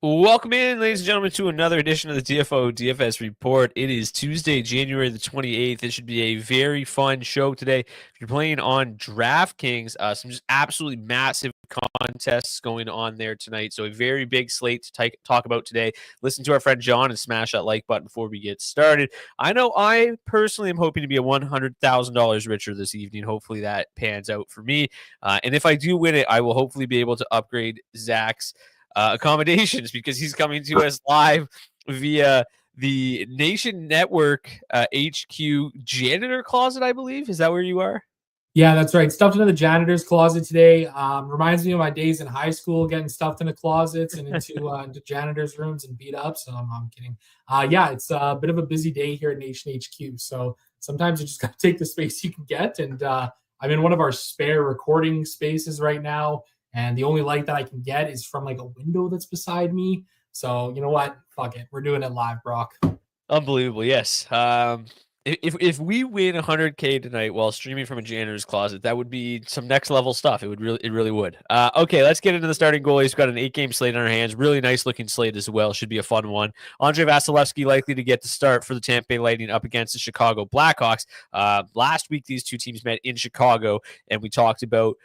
Welcome in, ladies and gentlemen, to another edition of the DFS Report. It is Tuesday, January the 28th. It should be a very fun show today. If you're playing on DraftKings, some just absolutely massive contests going on there tonight. So a very big slate to talk about today. Listen to our friend John and smash that like button before we get started. I know I personally am hoping to be $100,000 richer this evening. Hopefully that pans out for me. And if I do win it, I will hopefully be able to upgrade Zach's accommodations because he's coming to us live via the Nation Network HQ janitor closet, I believe. Is that where you are? Yeah, that's right. Stuffed into the janitor's closet today. Reminds me of my days in high school, getting stuffed into closets and into janitor's rooms and beat up. So I'm kidding. Yeah, it's a bit of a busy day here at Nation HQ. So sometimes you just got to take the space you can get. And I'm in one of our spare recording spaces right now. And the only light that I can get is from like a window that's beside me. So you know what? Fuck it. We're doing it live, Brock. Unbelievable. Yes. If we win 100K tonight while streaming from a janitor's closet, that would be some next level stuff. It really would. Okay, let's get into the starting goalies. We've got an 8-game slate on our hands. Really nice looking slate as well. Should be a fun one. Andrei Vasilevsky likely to get the start for the Tampa Bay Lightning up against the Chicago Blackhawks. Last week, these two teams met in Chicago, and we talked about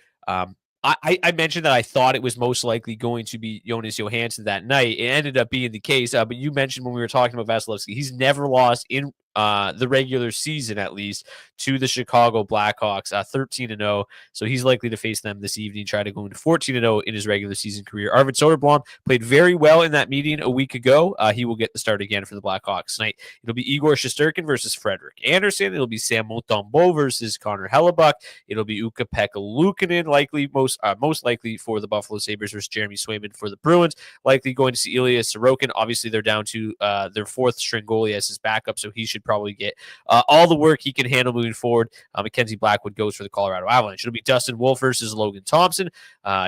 I mentioned that I thought it was most likely going to be Jonas Johansson that night. It ended up being the case, but you mentioned when we were talking about Vasilevsky, he's never lost in the regular season, at least, to the Chicago Blackhawks, 13-0. So he's likely to face them this evening, try to go into 14-0 in his regular season career. Arvid Soderblom played very well in that meeting a week ago. He will get the start again for the Blackhawks tonight. It'll be Igor Shesterkin versus Frederik Andersen. It'll be Sam Montembeault versus Connor Hellebuck. It'll be Ukko-Pekka Luukkonen, likely most likely for the Buffalo Sabres versus Jeremy Swayman for the Bruins. Likely going to see Ilya Sorokin. Obviously, they're down to their fourth string goalie as his backup, so he should probably get all the work he can handle moving forward. Mackenzie Blackwood goes for the Colorado Avalanche. It'll be Dustin Wolf versus Logan Thompson.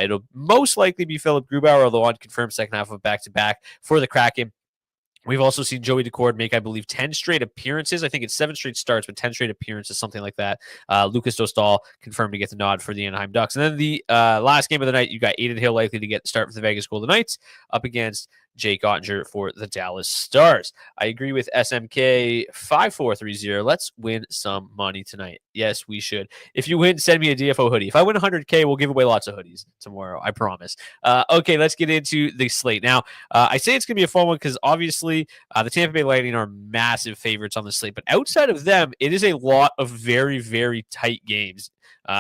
It'll most likely be Philip Grubauer, although unconfirmed second half of back-to-back for the Kraken. We've also seen Joey Daccord make, I believe, 10 straight appearances. I think it's 7 straight starts, but 10 straight appearances, something like that. Lucas Dostal confirmed to get the nod for the Anaheim Ducks. And then the last game of the night, you got Adin Hill likely to get the start for the Vegas Golden Knights up against Jake Ottinger for the Dallas Stars. I agree with SMK 5430. Let's win some money tonight. Yes, we should. If you win, send me a DFO hoodie. If I win 100K, we'll give away lots of hoodies tomorrow. I promise. Okay, let's get into the slate. Now, I say it's going to be a fun one because obviously the Tampa Bay Lightning are massive favorites on the slate. But outside of them, it is a lot of very, very tight games.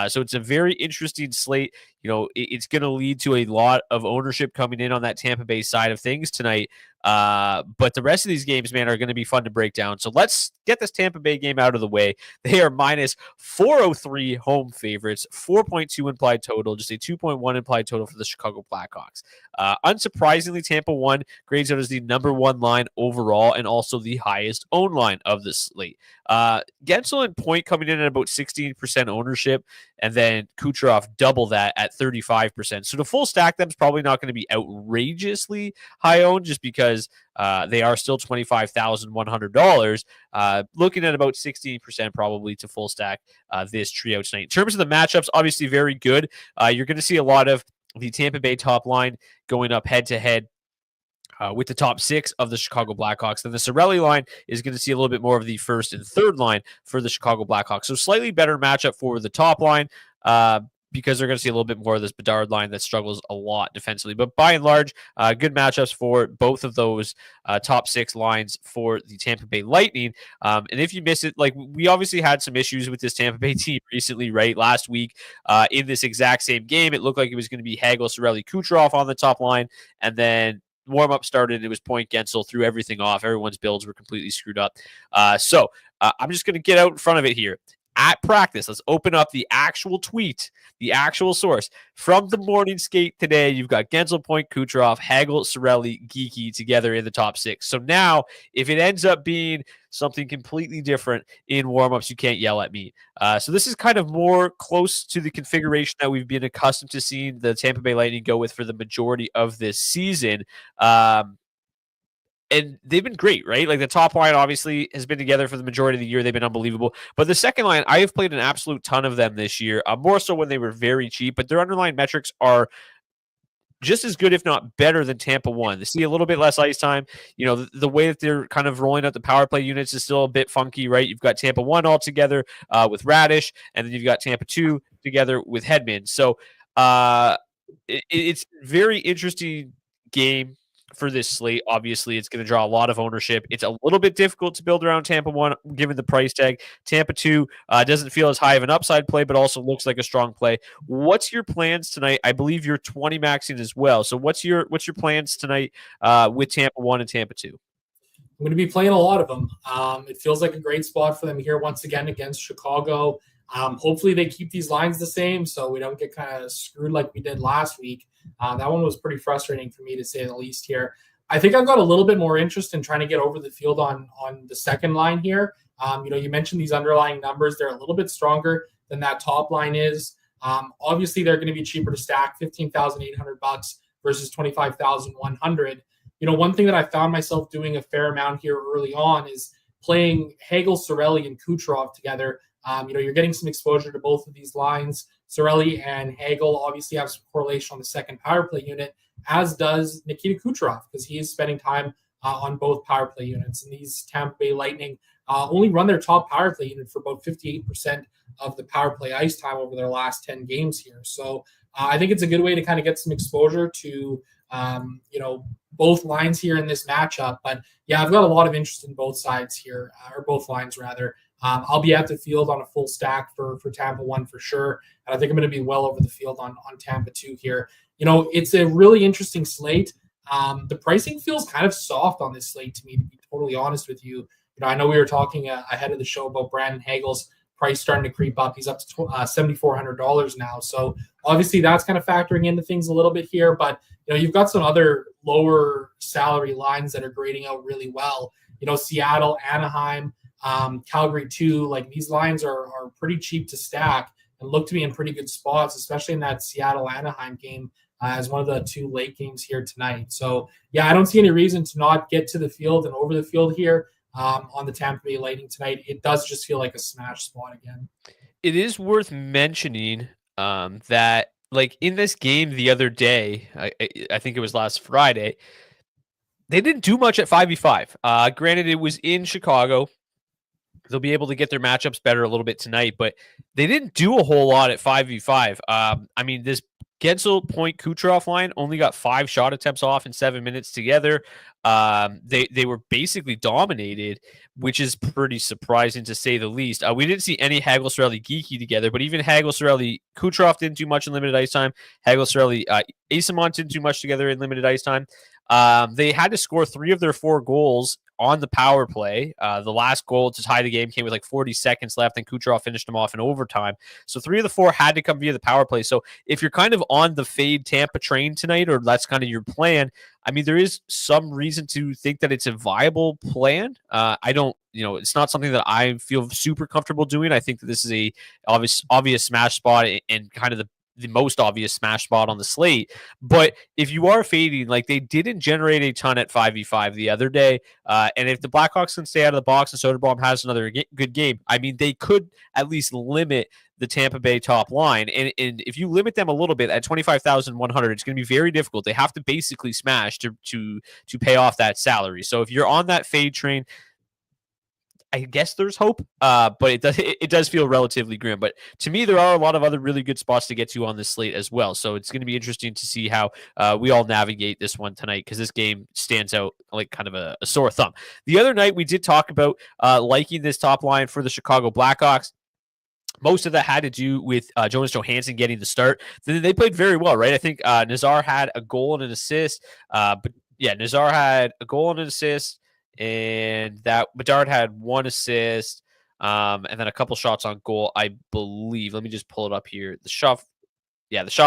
So it's a very interesting slate. You know, it's going to lead to a lot of ownership coming in on that Tampa Bay side of things tonight. But the rest of these games, man, are going to be fun to break down. So let's get this Tampa Bay game out of the way. They are minus 403 home favorites, 4.2 implied total, just a 2.1 implied total for the Chicago Blackhawks. Unsurprisingly, Tampa 1 grades out as the number 1 line overall and also the highest owned line of the slate. Gensel and Point coming in at about 16% ownership, and then Kucherov double that at 35%. So to full stack them is probably not going to be outrageously high owned just because they are still $25,100. Looking at about 16% probably to full stack this trio tonight. In terms of the matchups, obviously very good. You're going to see a lot of the Tampa Bay top line going up head-to-head with the top 6 of the Chicago Blackhawks. Then the Cirelli line is going to see a little bit more of the first and third line for the Chicago Blackhawks. So slightly better matchup for the top line because they're going to see a little bit more of this Bedard line that struggles a lot defensively. But by and large, good matchups for both of those top 6 lines for the Tampa Bay Lightning. And if you miss it, like we obviously had some issues with this Tampa Bay team recently, right? Last week in this exact same game, it looked like it was going to be Hagel, Cirelli, Kucherov on the top line. And then warm-up started, it was Point Gensel, threw everything off. Everyone's builds were completely screwed up. So I'm just going to get out in front of it here. At practice, let's open up the actual tweet, the actual source. From the morning skate today, you've got Gensel, Point, Kucherov, Hagel, Cirelli, Geeky together in the top 6. So now, if it ends up being something completely different in warmups, you can't yell at me. So this is kind of more close to the configuration that we've been accustomed to seeing the Tampa Bay Lightning go with for the majority of this season. And they've been great, right? Like the top line obviously has been together for the majority of the year. They've been unbelievable. But the second line, I have played an absolute ton of them this year, more so when they were very cheap, but their underlying metrics are just as good, if not better, than Tampa 1. They see a little bit less ice time. The way that they're kind of rolling out the power play units is still a bit funky, right? You've got Tampa 1 all together with Radish, and then you've got Tampa 2 together with Hedman. So it's a very interesting game for this slate. Obviously, it's going to draw a lot of ownership. It's a little bit difficult to build around Tampa 1 given the price tag. Tampa 2 doesn't feel as high of an upside play, but also looks like a strong play. What's your plans tonight? I believe you're 20 maxing as well. So what's your plans tonight with Tampa 1 and Tampa 2? I'm going to be playing a lot of them. It feels like a great spot for them here once again against Chicago. Hopefully they keep these lines the same so we don't get kind of screwed like we did last week. That one was pretty frustrating for me, to say the least here. I think I've got a little bit more interest in trying to get over the field on the second line here. You mentioned these underlying numbers. They're a little bit stronger than that top line is. Obviously, they're going to be cheaper to stack, $15,800 versus $25,100. One thing that I found myself doing a fair amount here early on is playing Hagel, Cirelli, and Kucherov together. You're getting some exposure to both of these lines. Cirelli and Hagel obviously have some correlation on the second power play unit, as does Nikita Kucherov, because he is spending time on both power play units. And these Tampa Bay Lightning only run their top power play unit for about 58% of the power play ice time over their last 10 games here. So I think it's a good way to kind of get some exposure to, both lines here in this matchup. But yeah, I've got a lot of interest in both sides here, or both lines rather. I'll be at the field on a full stack for Tampa 1 for sure. And I think I'm going to be well over the field on Tampa 2 here. It's a really interesting slate. The pricing feels kind of soft on this slate to me, to be totally honest with you. I know we were talking ahead of the show about Brandon Hagel's price starting to creep up. He's up to $7,400 now. So obviously that's kind of factoring into things a little bit here. But, you've got some other lower salary lines that are grading out really well. Seattle, Anaheim, Calgary too. Like, these lines are pretty cheap to stack and look to be in pretty good spots, especially in that Seattle Anaheim game as one of the two late games here tonight. So yeah, I don't see any reason to not get to the field and over the field here on the Tampa Bay Lightning tonight. It does just feel like a smash spot again. It is worth mentioning that, like, in this game the other day, I think it was last Friday, they didn't do much at 5v5. Granted, it was in Chicago. They'll be able to get their matchups better a little bit tonight, but they didn't do a whole lot at 5v5. This Gensel, Point, Kucherov line only got 5 shot attempts off in 7 minutes together. They were basically dominated, which is pretty surprising to say the least. We didn't see any Hagel, Cirelli, Geeky together, but even Hagel, Cirelli, Kucherov didn't do much in limited ice time. Hagel, Cirelli, Asimont didn't do much together in limited ice time. They had to score 3 of their 4 goals on the power play. The last goal to tie the game came with like 40 seconds left, and Kucherov finished them off in overtime. So 3 of the 4 had to come via the power play. So if you're kind of on the fade Tampa train tonight, or that's kind of your plan, there is some reason to think that it's a viable plan. I don't, it's not something that I feel super comfortable doing. I think that this is a obvious smash spot and kind of the most obvious smash spot on the slate. But if you are fading, like, they didn't generate a ton at 5v5 the other day. And if the Blackhawks can stay out of the box and Soderblom has another good game, they could at least limit the Tampa Bay top line. And if you limit them a little bit at 25,100, it's going to be very difficult. They have to basically smash to pay off that salary. So if you're on that fade train, I guess there's hope, but it does feel relatively grim. But to me, there are a lot of other really good spots to get to on this slate as well. So it's going to be interesting to see how we all navigate this one tonight, because this game stands out like kind of a sore thumb. The other night, we did talk about liking this top line for the Chicago Blackhawks. Most of that had to do with Jonas Johansson getting the start. They played very well, right? I think Nazar had a goal and an assist. But yeah, Nazar had a goal and an assist. And that Bedard had 1 assist, and then a couple shots on goal, I believe. Let me just pull it up here. The shot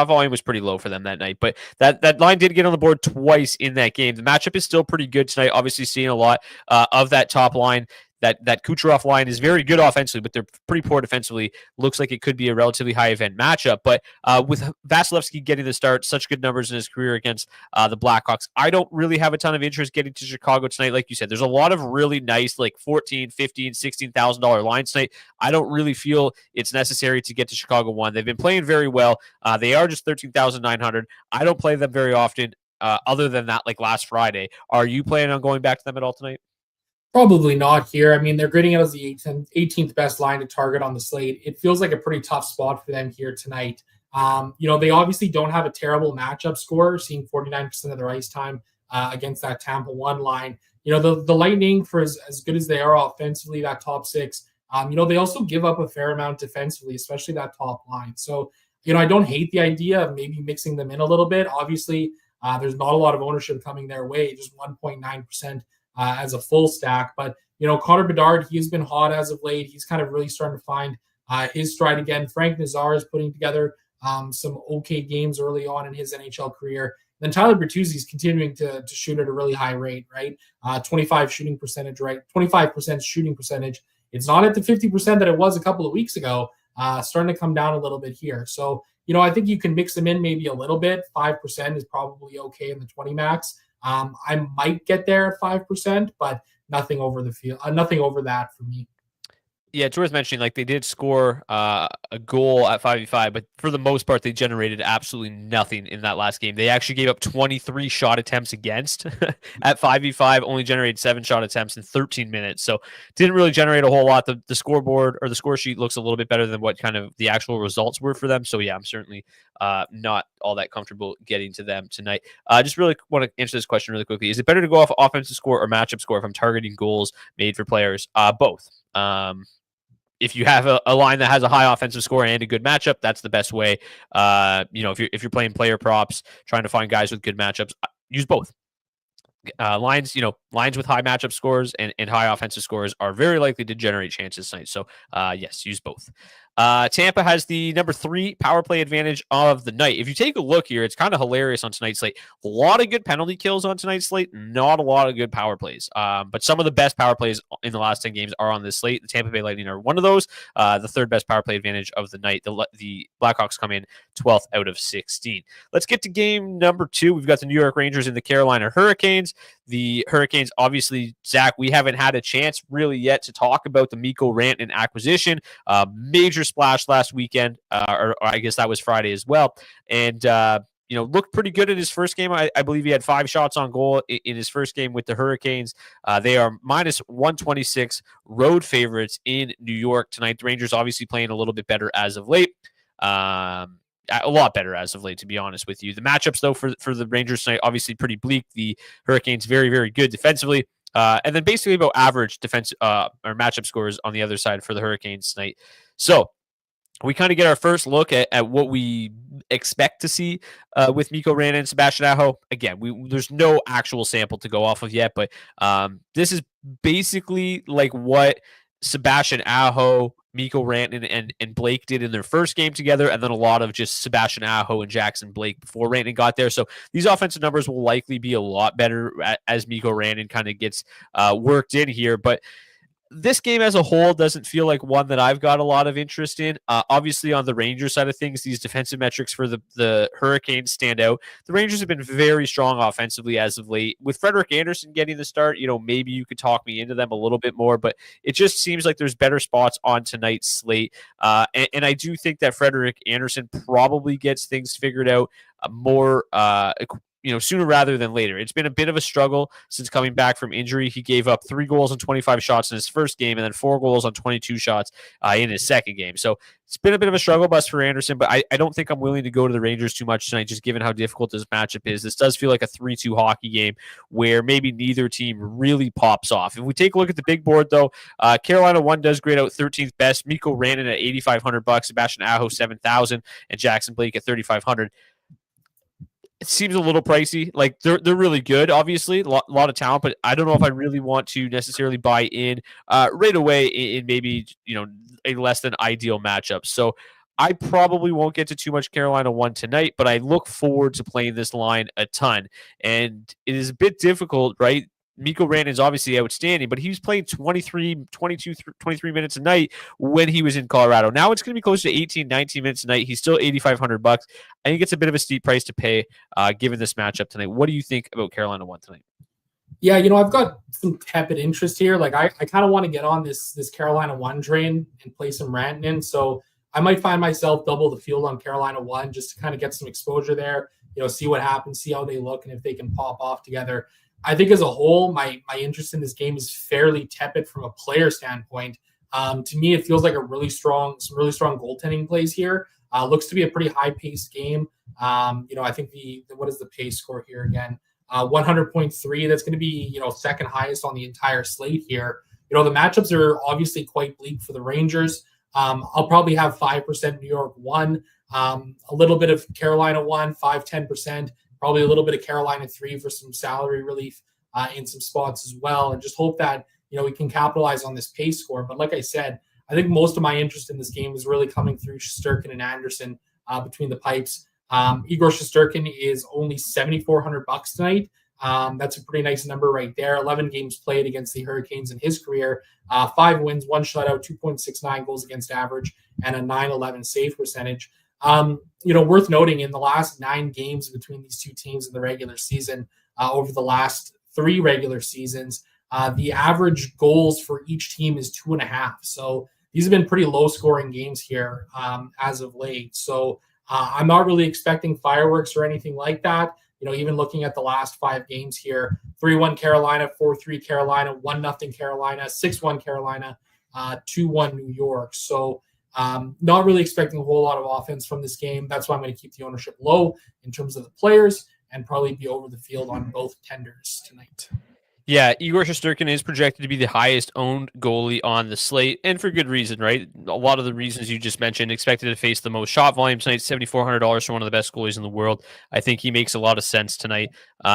volume was pretty low for them that night, but that line did get on the board twice in that game. The matchup is still pretty good tonight. Obviously, seeing a lot of that top line. that Kucherov line is very good offensively, but they're pretty poor defensively. Looks like it could be a relatively high event matchup. But with Vasilevsky getting the start, such good numbers in his career against the Blackhawks, I don't really have a ton of interest getting to Chicago tonight. Like you said, there's a lot of really nice, like $14,000, $15,000, $16,000 lines tonight. I don't really feel it's necessary to get to Chicago one. They've been playing very well. They are just 13,900. I don't play them very often, other than that, like last Friday. Are you planning on going back to them at all tonight? Probably not here. I mean, they're grading it as the 18th best line to target on the slate. It feels like a pretty tough spot for them here tonight. They obviously don't have a terrible matchup score, seeing 49% of their ice time against that Tampa 1 line. The Lightning, for as good as they are offensively, that top six, they also give up a fair amount defensively, especially that top line. So, I don't hate the idea of maybe mixing them in a little bit. Obviously, there's not a lot of ownership coming their way, just 1.9%. As a full stack. But, Connor Bedard, he has been hot as of late. He's kind of really starting to find his stride again. Frank Nazar is putting together some okay games early on in his NHL career. Then Tyler Bertuzzi is continuing to shoot at a really high rate, right? 25% shooting percentage. It's not at the 50% that it was a couple of weeks ago, starting to come down a little bit here. So, I think you can mix them in maybe a little bit. 5% is probably okay in the 20 max. I might get there at 5%, but nothing over the field, nothing over that for me. Yeah, it's worth mentioning, like, they did score a goal at 5v5, but for the most part, they generated absolutely nothing in that last game. They actually gave up 23 shot attempts against at 5v5, only generated 7 shot attempts in 13 minutes. So didn't really generate a whole lot. The scoreboard or the score sheet looks a little bit better than what kind of the actual results were for them. So yeah, I'm certainly not all that comfortable getting to them tonight. Just really want to answer this question really quickly. Is it better to go off offensive score or matchup score if I'm targeting goals made for players? Both. If you have a line that has a high offensive score and a good matchup, that's the best way. If you're playing player props, trying to find guys with good matchups, use both. Lines with high matchup scores and high offensive scores are very likely to generate chances tonight. So, yes, use both. Tampa has the number 3 power play advantage of the night. If you take a look here, it's kind of hilarious on tonight's slate. A lot of good penalty kills on tonight's slate, not a lot of good power plays. But some of the best power plays in the last 10 games are on this slate. The Tampa Bay Lightning are one of those. The third best power play advantage of the night. The Blackhawks come in 12th out of 16. Let's get to game number 2. We've got the New York Rangers and the Carolina Hurricanes. The Hurricanes, obviously, Zach, we haven't had a chance really yet to talk about the Mikko Rantanen acquisition. Major splash last weekend, or I guess that was Friday as well. And, looked pretty good in his first game. I believe he had 5 shots on goal in his first game with the Hurricanes. They are minus 126 road favorites in New York tonight. The Rangers obviously playing a little bit better as of late. A lot better as of late, to be honest with you. The matchups, though, for the Rangers tonight, obviously pretty bleak. The Hurricanes very, very good defensively. And then basically about average defense or matchup scores on the other side for the Hurricanes tonight. So we kind of get our first look at what we expect to see with Mikko Rantanen and Sebastian Aho. Again, there's no actual sample to go off of yet, but this is basically like what Sebastian Aho, Mikko Rantanen, and Blake did in their first game together, and then a lot of just Sebastian Aho and Jackson Blake before Rantanen got there. So these offensive numbers will likely be a lot better as Mikko Rantanen kind of gets worked in here. But this game as a whole doesn't feel like one that I've got a lot of interest in. Obviously, on the Rangers side of things, these defensive metrics for the Hurricanes stand out. The Rangers have been very strong offensively as of late. With Frederik Andersen getting the start, maybe you could talk me into them a little bit more, but it just seems like there's better spots on tonight's slate. And I do think that Frederik Andersen probably gets things figured out more sooner rather than later. It's been a bit of a struggle since coming back from injury. He gave up 3 goals on 25 shots in his first game and then 4 goals on 22 shots in his second game. So it's been a bit of a struggle bus for Andersen, but I don't think I'm willing to go to the Rangers too much tonight, just given how difficult this matchup is. This does feel like a 3-2 hockey game where maybe neither team really pops off. If we take a look at the big board, though, Carolina 1 does grade out 13th best. Mikko Rantanen at $8,500, Sebastian Aho $7,000, and Jackson Blake at $3,500. It seems a little pricey. Like they're really good, obviously, a lot of talent, but I don't know if I really want to necessarily buy in right away in maybe a less than ideal matchup. So I probably won't get to too much Carolina 1 tonight, but I look forward to playing this line a ton. And it is a bit difficult, right? Mikko Rantanen's obviously outstanding, but he was playing 23 minutes a night when he was in Colorado. Now it's going to be close to 18, 19 minutes a night. He's still $8,500. I think it's a bit of a steep price to pay given this matchup tonight. What do you think about Carolina 1 tonight? Yeah, I've got some tepid interest here. Like I kind of want to get on this Carolina 1 train and play some Rantanen. So I might find myself double the field on Carolina 1 just to kind of get some exposure there, see what happens, see how they look, and if they can pop off together. I think as a whole, my interest in this game is fairly tepid from a player standpoint. To me, it feels like some really strong goaltending plays here. Looks to be a pretty high-paced game. I think what is the pace score here again? 100.3. That's going to be, second highest on the entire slate here. The matchups are obviously quite bleak for the Rangers. I'll probably have 5% New York 1, a little bit of Carolina 1, 5-10%. Probably a little bit of Carolina 3 for some salary relief in some spots as well. And just hope that, we can capitalize on this pace score. But like I said, I think most of my interest in this game is really coming through Shesterkin and Anderson between the pipes. Igor Shesterkin is only $7,400 tonight. That's a pretty nice number right there. 11 games played against the Hurricanes in his career. 5 wins, 1 shutout, 2.69 goals against average, and a .911 save percentage. Worth noting in the last 9 games between these two teams in the regular season, over the last 3 regular seasons, the average goals for each team is 2.5. So these have been pretty low scoring games here as of late. So I'm not really expecting fireworks or anything like that. Even looking at the last 5 games here, 3-1 Carolina, 4-3 Carolina, 1-0 Carolina, 6-1 Carolina, 2-1 New York. So not really expecting a whole lot of offense from this game. That's why I'm going to keep the ownership low in terms of the players and probably be over the field on both tenders tonight. Yeah, Igor Shesterkin is projected to be the highest owned goalie on the slate, and for good reason, right? A lot of the reasons you just mentioned. Expected to face the most shot volume tonight, $7,400 for one of the best goalies in the world. I think he makes a lot of sense tonight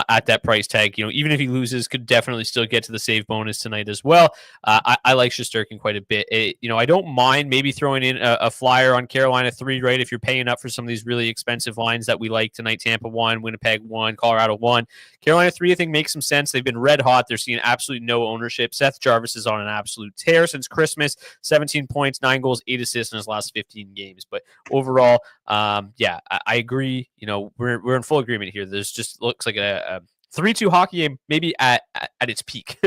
at that price tag. Even if he loses, could definitely still get to the save bonus tonight as well. I like Shesterkin quite a bit. I don't mind maybe throwing in a flyer on Carolina 3, right? If you're paying up for some of these really expensive lines that we like tonight, Tampa 1, Winnipeg 1, Colorado 1. Carolina 3, I think, makes some sense. They've been red hot. They're seeing absolutely no ownership. Seth Jarvis is on an absolute tear since Christmas. 17 points, 9 goals, 8 assists in his last 15 games. But overall, I agree. We're in full agreement here. There's just looks like a 3-2 hockey game, maybe at its peak.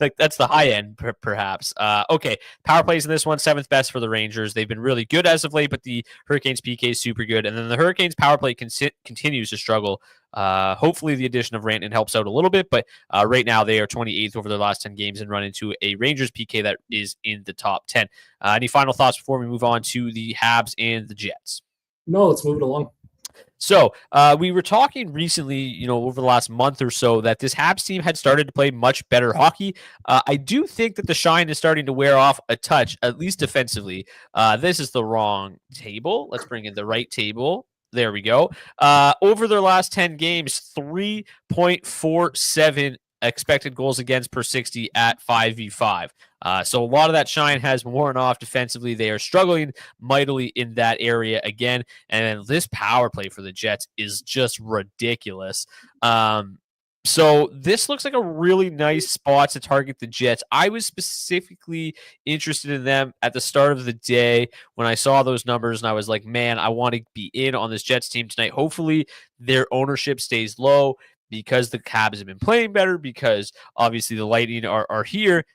Like that's the high end, perhaps. Okay, power plays in this one, 7th best for the Rangers. They've been really good as of late, but the Hurricanes PK is super good. And then the Hurricanes power play continues to struggle. Hopefully the addition of Rantanen helps out a little bit, but right now they are 28th over their last 10 games and run into a Rangers PK that is in the top 10. Any final thoughts before we move on to the Habs and the Jets? No, let's move it along. So we were talking recently, over the last month or so, that this Habs team had started to play much better hockey. I do think that the shine is starting to wear off a touch, at least defensively. This is the wrong table. Let's bring in the right table. There we go. Over their last 10 games, 3.47 expected goals against per 60 at 5v5. So a lot of that shine has worn off defensively. They are struggling mightily in that area again. And this power play for the Jets is just ridiculous. So this looks like a really nice spot to target the Jets. I was specifically interested in them at the start of the day when I saw those numbers, and I was like, man, I want to be in on this Jets team tonight. Hopefully their ownership stays low because the Habs have been playing better, because obviously the Lightning are here.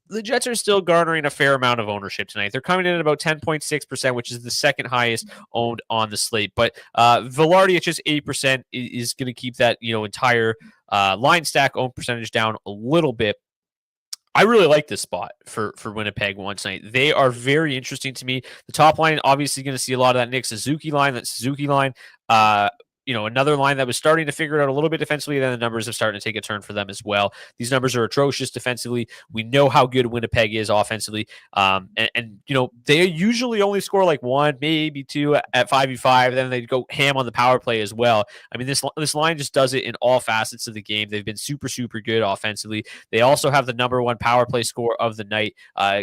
The Jets are still garnering a fair amount of ownership tonight. They're coming in at about 10.6%, which is the second highest owned on the slate. But Velarde at just 8% is going to keep that entire line stack owned percentage down a little bit. I really like this spot for Winnipeg one tonight. They are very interesting to me. The top line, obviously going to see a lot of that Nick Suzuki line. That Suzuki line, another line that was starting to figure it out a little bit defensively, then the numbers have started to take a turn for them as well. These numbers are atrocious defensively. We know how good Winnipeg is offensively. They usually only score like 1, maybe 2 at 5v5. Then they go ham on the power play as well. I mean, this line just does it in all facets of the game. They've been super, super good offensively. They also have the number 1 power play score of the night.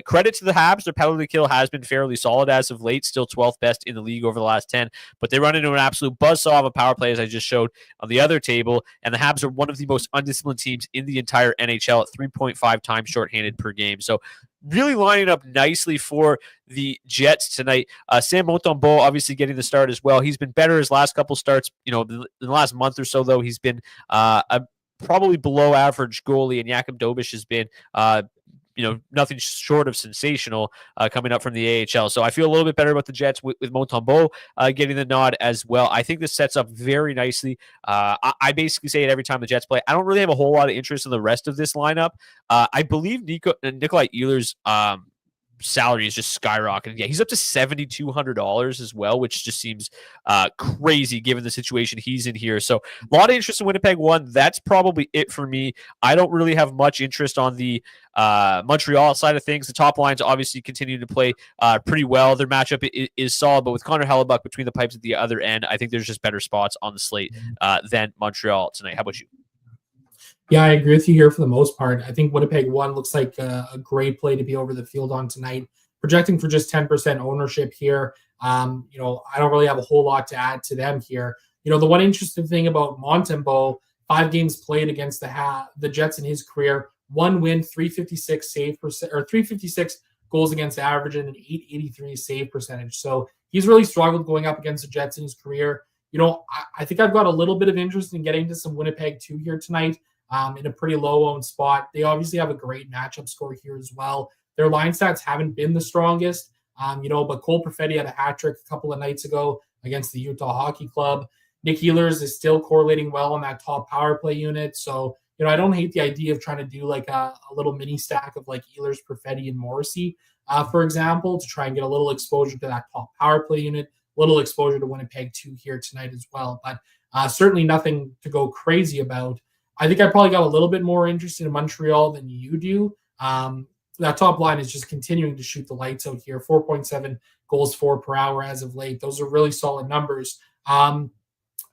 Credit to the Habs. Their penalty kill has been fairly solid as of late, still 12th best in the league over the last 10, but they run into an absolute buzzsaw of a power power play, as I just showed on the other table. And the Habs are one of the most undisciplined teams in the entire NHL at 3.5 times shorthanded per game. So really lining up nicely for the Jets tonight. Sam Montembeault obviously getting the start as well. He's been better his last couple starts. In the last month or so, though, he's been a probably below average goalie, and Jakub Dobiš has been nothing short of sensational coming up from the AHL. So I feel a little bit better about the Jets with Montembeault getting the nod as well. I think this sets up very nicely. I basically say it every time the Jets play. I don't really have a whole lot of interest in the rest of this lineup. I believe Nikolai Ehlers' salary is just skyrocketing. Yeah, he's up to $7,200 as well, which just seems crazy given the situation he's in here. So a lot of interest in Winnipeg one. That's probably it for me. I don't really have much interest on the Montreal side of things. The top lines obviously continue to play pretty well. Their matchup is solid, but with Connor Hellebuck between the pipes at the other end, I think there's just better spots on the slate than Montreal tonight. How about you? Yeah, I agree with you here for the most part. I think Winnipeg one looks like a great play to be over the field on tonight. Projecting for just 10% ownership here. I don't really have a whole lot to add to them here. The one interesting thing about Montembeault, 5 games played against the Jets in his career, 1 win, 356 save percent, or 356 goals against average, and an 883 save percentage. So he's really struggled going up against the Jets in his career. I think I've got a little bit of interest in getting to some Winnipeg 2 here tonight. In a pretty low-owned spot. They obviously have a great matchup score here as well. Their line stats haven't been the strongest, but Cole Perfetti had a hat trick a couple of nights ago against the Utah Hockey Club. Nick Ehlers is still correlating well on that top power play unit. So, I don't hate the idea of trying to do like a little mini stack of like Ehlers, Perfetti, and Morrissey, for example, to try and get a little exposure to that top power play unit, a little exposure to Winnipeg 2 here tonight as well. But certainly nothing to go crazy about. I think I probably got a little bit more interested in Montreal than you do. That top line is just continuing to shoot the lights out here. 4.7 goals per hour as of late. Those are really solid numbers. I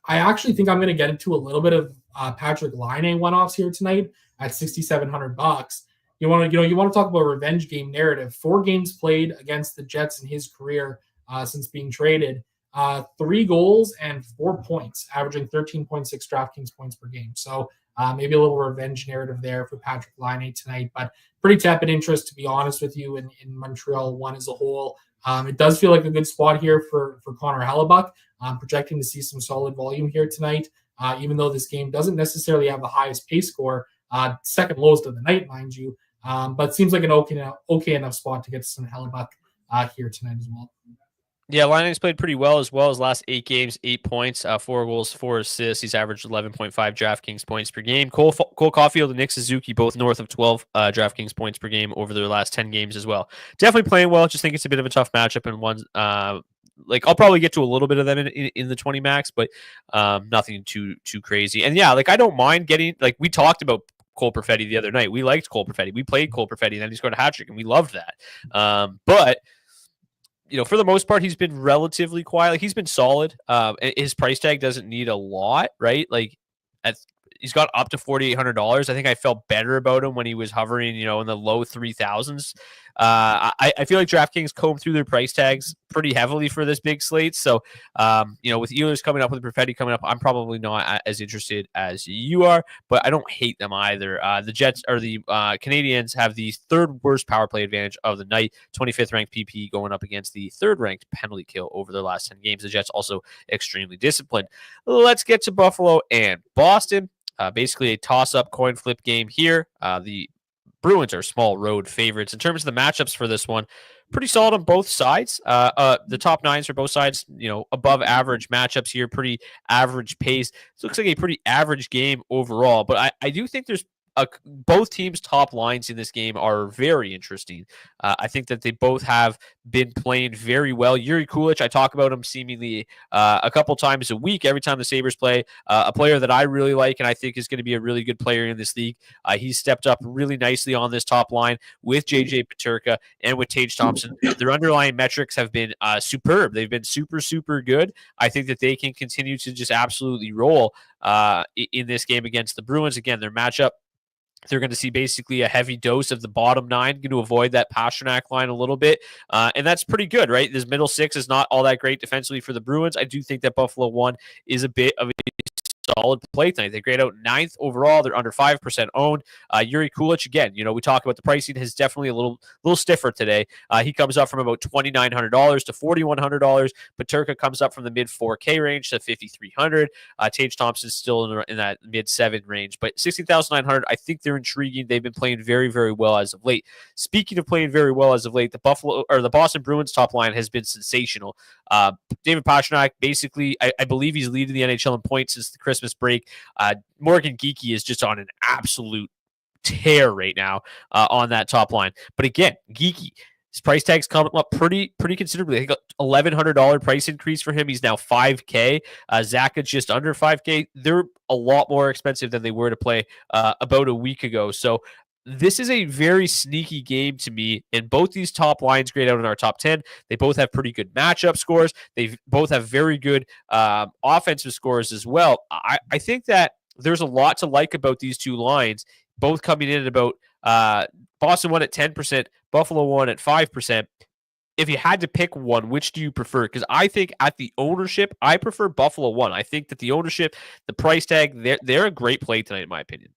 actually think I'm going to get into a little bit of Patrick Laine one-offs here tonight at $6,700. You want to talk about revenge game narrative. 4 games played against the Jets in his career since being traded. 3 goals and 4 points, averaging 13.6 DraftKings points per game. So maybe a little revenge narrative there for Patrick Laine tonight, but pretty tepid interest, to be honest with you, in Montreal one as a whole. It does feel like a good spot here for Connor Hellebuck. I'm projecting to see some solid volume here tonight, even though this game doesn't necessarily have the highest pace score, second lowest of the night, mind you, but seems like an okay enough spot to get some Hellebuck here tonight as well. Yeah, Laine's played pretty well as last 8 games, 8 points, 4 goals, 4 assists. He's averaged 11.5 DraftKings points per game. Cole Caulfield and Nick Suzuki both north of 12 DraftKings points per game over their last 10 games as well. Definitely playing well. Just think it's a bit of a tough matchup, and one I'll probably get to a little bit of them in the 20 max, but nothing too crazy. And yeah, I don't mind getting, we talked about Cole Perfetti the other night. We liked Cole Perfetti. We played Cole Perfetti, and then he scored a hat trick, and we loved that. But for the most part, he's been relatively quiet. He's been solid. His price tag doesn't need a lot, right? He's got up to $4,800. I think I felt better about him when he was hovering, in the low 3,000s. I feel like DraftKings combed through their price tags pretty heavily for this big slate. So, with Ehlers coming up, with Perfetti coming up, I'm probably not as interested as you are, but I don't hate them either. The Jets or the Canadians have the 3rd worst power play advantage of the night, 25th ranked PP going up against the 3rd ranked penalty kill over their last 10 games. The Jets also extremely disciplined. Let's get to Buffalo and Boston. Basically a toss-up coin flip game here. The Bruins are small road favorites. In terms of the matchups for this one, pretty solid on both sides. The top 9s for both sides, above average matchups here, pretty average pace. It looks like a pretty average game overall, but I do think there's both teams' top lines in this game are very interesting. I think that they both have been playing very well. Yuri Kulich, I talk about him seemingly a couple times a week every time the Sabres play. A player that I really like and I think is going to be a really good player in this league. He's stepped up really nicely on this top line with JJ Peterka and with Tage Thompson. Their underlying metrics have been superb. They've been super, super good. I think that they can continue to just absolutely roll in this game against the Bruins. Again, their matchup They're going to see basically a heavy dose of the bottom 9, going to avoid that Pastrnak line a little bit. And that's pretty good, right? This middle 6 is not all that great defensively for the Bruins. I do think that Buffalo 1 is a bit of a solid play tonight. They grade out 9th overall. They're under 5% owned. Yuri Kulich, again, we talk about the pricing is definitely a little stiffer today. He comes up from about $2,900 to $4,100. Paterka comes up from the mid 4K range to $5,300. Tage Thompson's still in that mid 7 range, but 16,900. I think they're intriguing. They've been playing very, very well as of late. Speaking of playing very well as of late, the Boston Bruins top line has been sensational. David Pastrnak, basically, I believe he's leading the NHL in points since the Christmas break. Morgan Geekie is just on an absolute tear right now on that top line. But again, Geekie, his price tag's coming up pretty considerably. I think $1,100 price increase for him. He's now $5K. Zach is just under $5K. They're a lot more expensive than they were to play about a week ago. So this is a very sneaky game to me, and both these top lines grade out in our top 10. They both have pretty good matchup scores. They both have very good offensive scores as well. I think that there's a lot to like about these two lines, both coming in at about Boston 1 at 10%, Buffalo 1 at 5%. If you had to pick one, which do you prefer? Because I think at the ownership, I prefer Buffalo 1. I think that the ownership, the price tag, they're a great play tonight, in my opinion.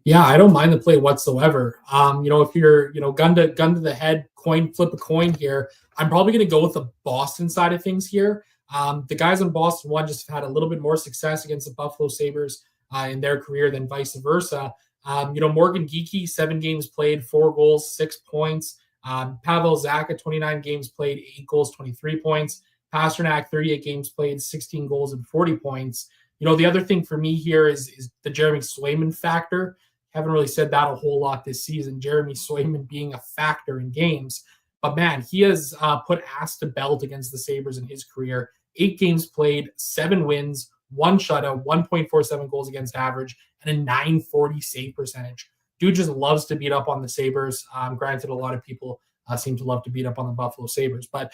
Yeah, I don't mind the play whatsoever. If you're, gun to the head, flip a coin here, I'm probably going to go with the Boston side of things here. The guys on Boston 1 just have had a little bit more success against the Buffalo Sabres in their career than vice versa. Morgan Geekie, 7 games played, 4 goals, 6 points. Pavel Zacha, 29 games played, 8 goals, 23 points. Pastrnak, 38 games played, 16 goals and 40 points. The other thing for me here is the Jeremy Swayman factor. Haven't really said that a whole lot this season, Jeremy Swayman being a factor in games. But man, he has put ass to belt against the Sabres in his career. 8 games played, 7 wins, 1 shutout, 1.47 goals against average, and a .940 save percentage. Dude just loves to beat up on the Sabres. Granted, a lot of people seem to love to beat up on the Buffalo Sabres. But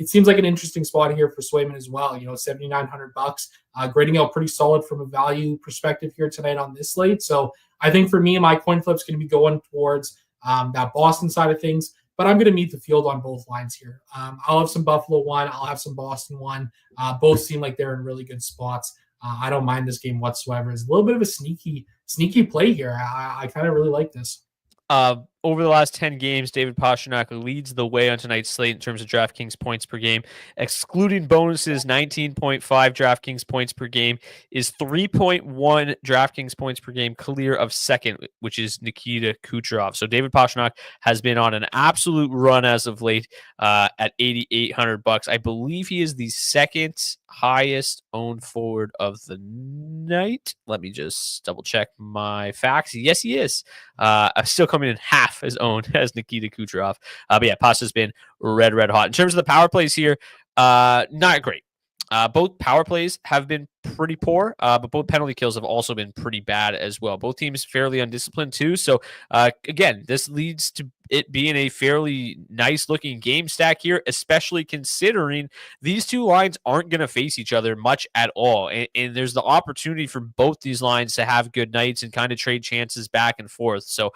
it seems like an interesting spot here for Swayman as well. $7,900, grading out pretty solid from a value perspective here tonight on this slate. So I think for me, my coin flip's going to be going towards that Boston side of things. But I'm going to meet the field on both lines here. I'll have some Buffalo 1. I'll have some Boston 1. Both seem like they're in really good spots. I don't mind this game whatsoever. It's a little bit of a sneaky play here. I kind of really like this. Over the last 10 games, David Pastrnak leads the way on tonight's slate in terms of DraftKings points per game. Excluding bonuses, 19.5 DraftKings points per game is 3.1 DraftKings points per game clear of second, which is Nikita Kucherov. So David Pastrnak has been on an absolute run as of late at $8,800. I believe he is the second highest owned forward of the night. Let me just double check my facts. Yes, he is. I'm still coming in half as owned as Nikita Kucherov. But yeah, Pasta's been red hot. In terms of the power plays here, not great. Both power plays have been pretty poor, but both penalty kills have also been pretty bad as well. Both teams fairly undisciplined too. So again, this leads to it being a fairly nice looking game stack here, especially considering these two lines aren't going to face each other much at all. And there's the opportunity for both these lines to have good nights and kind of trade chances back and forth. So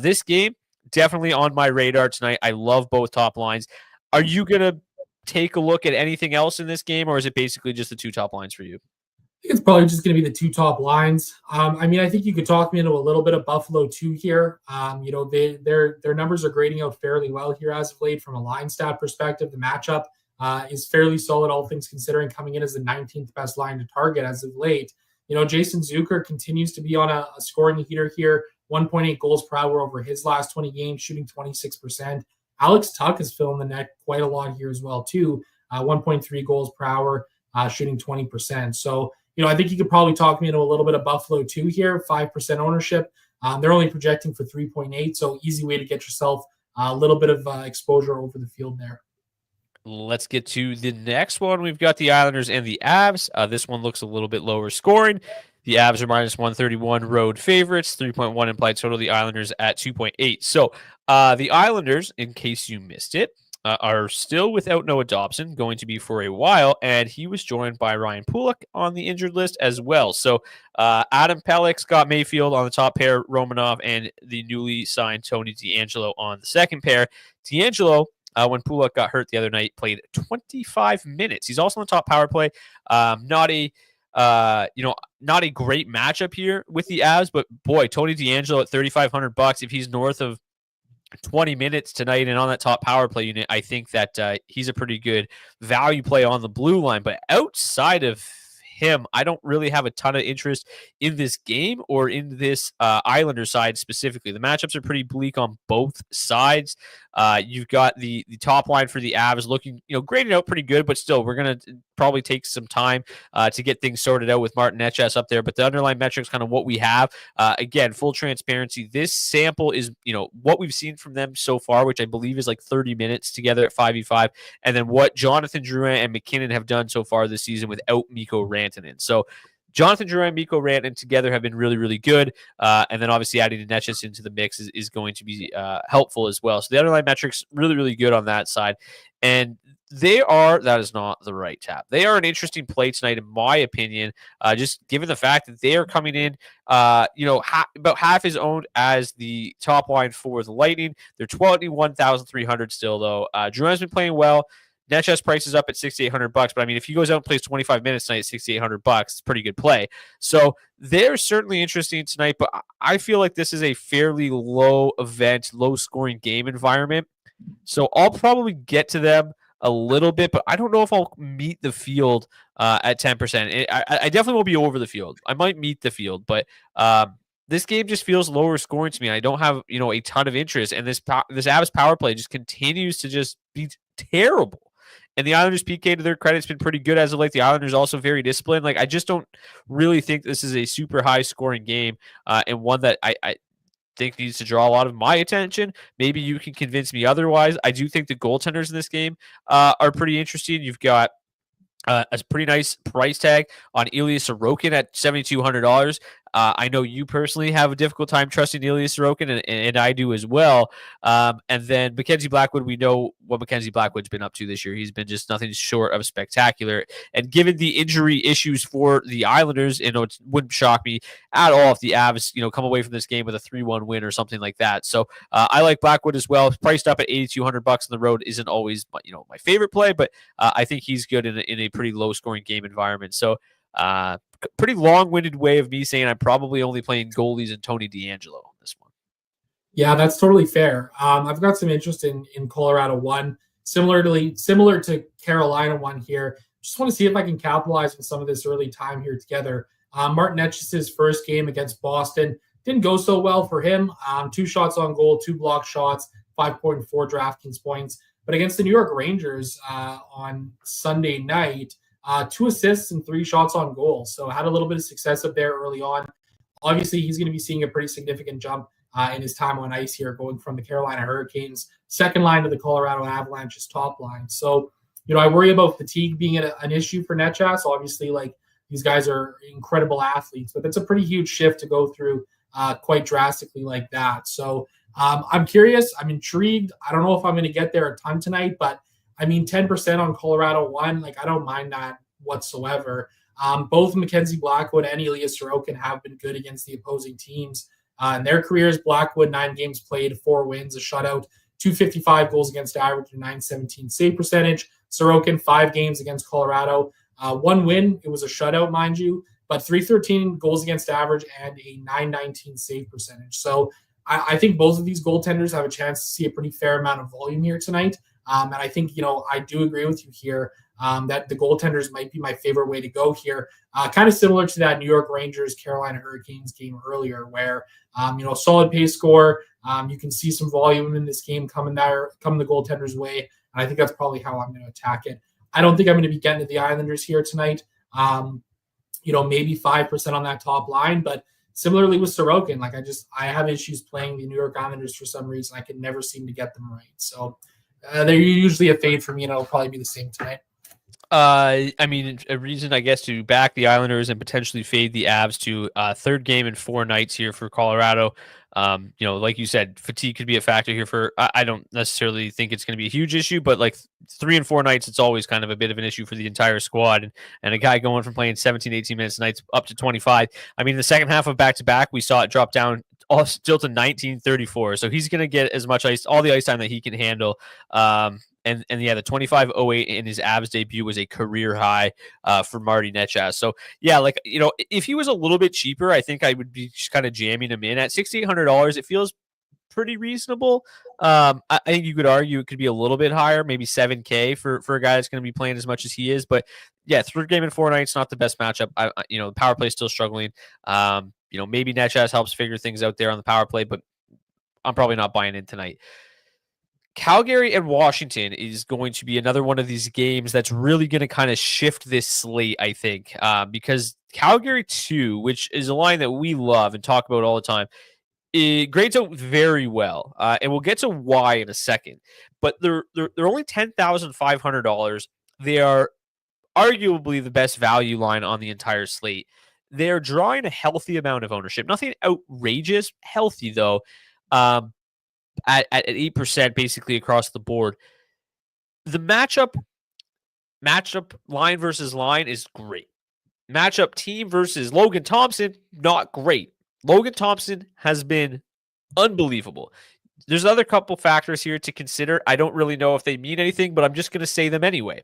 this game, definitely on my radar tonight. I love both top lines. Are you going to take a look at anything else in this game, or is it basically just the two top lines for you? I think it's probably just going to be the two top lines. I think you could talk me into a little bit of Buffalo 2 here. Their numbers are grading out fairly well here as of late from a line stat perspective. The matchup is fairly solid, all things considering, coming in as the 19th best line to target as of late. Jason Zucker continues to be on a scoring heater here, 1.8 goals per hour over his last 20 games, shooting 26%. Alex Tuck is filling the net quite a lot here as well, too. 1.3 goals per hour, shooting 20%. So, I think you could probably talk me into a little bit of Buffalo 2 here, 5% ownership. They're only projecting for 3.8, so easy way to get yourself a little bit of exposure over the field there. Let's get to the next one. We've got the Islanders and the Avs. This one looks a little bit lower scoring. The Avs are minus 131 road favorites, 3.1 implied total. The Islanders at 2.8. So the Islanders, in case you missed it, are still without Noah Dobson, going to be for a while, and he was joined by Ryan Pulock on the injured list as well. So Adam Pelech, Scott Mayfield on the top pair, Romanov, and the newly signed Tony DeAngelo on the second pair. DeAngelo, when Pulock got hurt the other night, played 25 minutes. He's also on the top power play. Not a great matchup here with the Avs, but boy, Tony DeAngelo at $3,500. If he's north of 20 minutes tonight and on that top power play unit, I think that he's a pretty good value play on the blue line. But outside of him, I don't really have a ton of interest in this game or in this Islander side specifically. The matchups are pretty bleak on both sides. You've got the top line for the Avs looking, graded out pretty good, but still, we're going to probably take some time to get things sorted out with Martin Necas up there. But the underlying metrics, kind of what we have. Again, full transparency. This sample is, what we've seen from them so far, which I believe is like 30 minutes together at 5v5, and then what Jonathan Drouin and McKinnon have done so far this season without Mikko Rantanen. So Jonathan Drouin and Mikko Rantanen together have been really, really good. And then obviously adding Necas into the mix is going to be helpful as well. So the underlying metrics, really, really good on that side. And that is not the right tab. They are an interesting play tonight, in my opinion, just given the fact that they are coming in, about half is owned as the top line for the Lightning. They're 21,300 still, though. Drouin's been playing well. Necas price is up at $6,800, but I mean, if he goes out and plays 25 minutes tonight at $6,800, it's a pretty good play. So they're certainly interesting tonight, but I feel like this is a fairly low event, low scoring game environment. So I'll probably get to them a little bit, but I don't know if I'll meet the field at 10%. I definitely won't be over the field. I might meet the field, but this game just feels lower scoring to me. I don't have a ton of interest, and this Avs power play just continues to just be terrible. And the Islanders' PK, to their credit, has been pretty good as of late. The Islanders also very disciplined. Like, I just don't really think this is a super high scoring game, and one that I think needs to draw a lot of my attention. Maybe you can convince me otherwise. I do think the goaltenders in this game are pretty interesting. You've got a pretty nice price tag on Ilya Sorokin at $7,200. I know you personally have a difficult time trusting Ilya Sorokin, and I do as well. And then Mackenzie Blackwood, we know what Mackenzie Blackwood's been up to this year. He's been just nothing short of spectacular. And given the injury issues for the Islanders, it wouldn't shock me at all if the Avs, come away from this game with a 3-1 win or something like that. So I like Blackwood as well. It's priced up at $8,200 on the road. Isn't always, my favorite play, but I think he's good in a pretty low scoring game environment. So pretty long-winded way of me saying I'm probably only playing goalies and Tony DeAngelo on this one. Yeah, that's totally fair. I've got some interest in Colorado 1, similar to Carolina 1 here. Just want to see if I can capitalize on some of this early time here together. Martin Necas' first game against Boston didn't go so well for him. 2 shots on goal, 2 block shots, 5.4 DraftKings points. But against the New York Rangers on Sunday night, 2 assists and 3 shots on goal. So had a little bit of success up there early on. Obviously, he's going to be seeing a pretty significant jump in his time on ice here, going from the Carolina Hurricanes second line to the Colorado Avalanche's top line. So, I worry about fatigue being an issue for Necas. Obviously, these guys are incredible athletes, but that's a pretty huge shift to go through quite drastically like that. So I'm curious. I'm intrigued. I don't know if I'm going to get there a ton tonight, but 10% on Colorado 1, I don't mind that whatsoever. Both Mackenzie Blackwood and Ilya Sorokin have been good against the opposing teams. In their careers, Blackwood, 9 games played, 4 wins, a shutout, 255 goals against average, and 917 save percentage. Sorokin, 5 games against Colorado, 1 win. It was a shutout, mind you, but 313 goals against average and a 919 save percentage. So I think both of these goaltenders have a chance to see a pretty fair amount of volume here tonight. And I think, I do agree with you here that the goaltenders might be my favorite way to go here. Kind of similar to that New York Rangers, Carolina Hurricanes game earlier where, solid pace score. You can see some volume in this game coming the goaltenders' way. And I think that's probably how I'm going to attack it. I don't think I'm going to be getting to the Islanders here tonight. Maybe 5% on that top line, but similarly with Sorokin, I have issues playing the New York Islanders for some reason. I can never seem to get them right. So they're usually a fade for me, and it'll probably be the same tonight. I mean, a reason, I guess, to back the Islanders and potentially fade the Avs to third game in 4 nights here for Colorado. Like you said, fatigue could be a factor here for. I don't necessarily think it's going to be a huge issue, but like 3 and 4 nights, it's always kind of a bit of an issue for the entire squad. And a guy going from playing 17, 18 minutes nights up to 25. I mean, the second half of back to back, we saw it drop down still to 19:34. So he's going to get as much all the ice time that he can handle. And yeah, the 25.08 in his Avs debut was a career high for Marty Necas. So yeah, like, if he was a little bit cheaper, I think I would be just kind of jamming him in at $6,800. It feels pretty reasonable. I think you could argue it could be a little bit higher, maybe 7K for a guy that's going to be playing as much as he is. But yeah, third game in 4 nights, not the best matchup. The power play is still struggling. Maybe Necas helps figure things out there on the power play, but I'm probably not buying in tonight. Calgary and Washington is going to be another one of these games that's really going to kind of shift this slate, I think, because Calgary 2, which is a line that we love and talk about all the time, it grades out very well, and we'll get to why in a second. But they're only $10,500. They are arguably the best value line on the entire slate. They're drawing a healthy amount of ownership, nothing outrageous, healthy though. At 8% basically across the board. The matchup line versus line is great. Matchup team versus Logan Thompson, not great. Logan Thompson has been unbelievable. There's another couple factors here to consider. I don't really know if they mean anything, but I'm just going to say them anyway.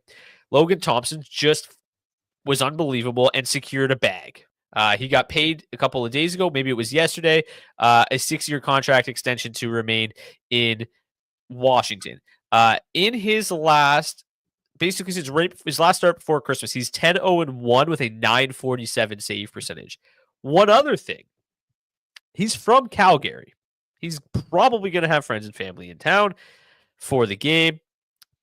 Logan Thompson just was unbelievable and secured a bag. He got paid a couple of days ago. Maybe it was yesterday. A 6-year contract extension to remain in Washington. In his last, basically since his last start before Christmas, he's 10-0-1 with a 947 save percentage. One other thing, he's from Calgary. He's probably going to have friends and family in town for the game.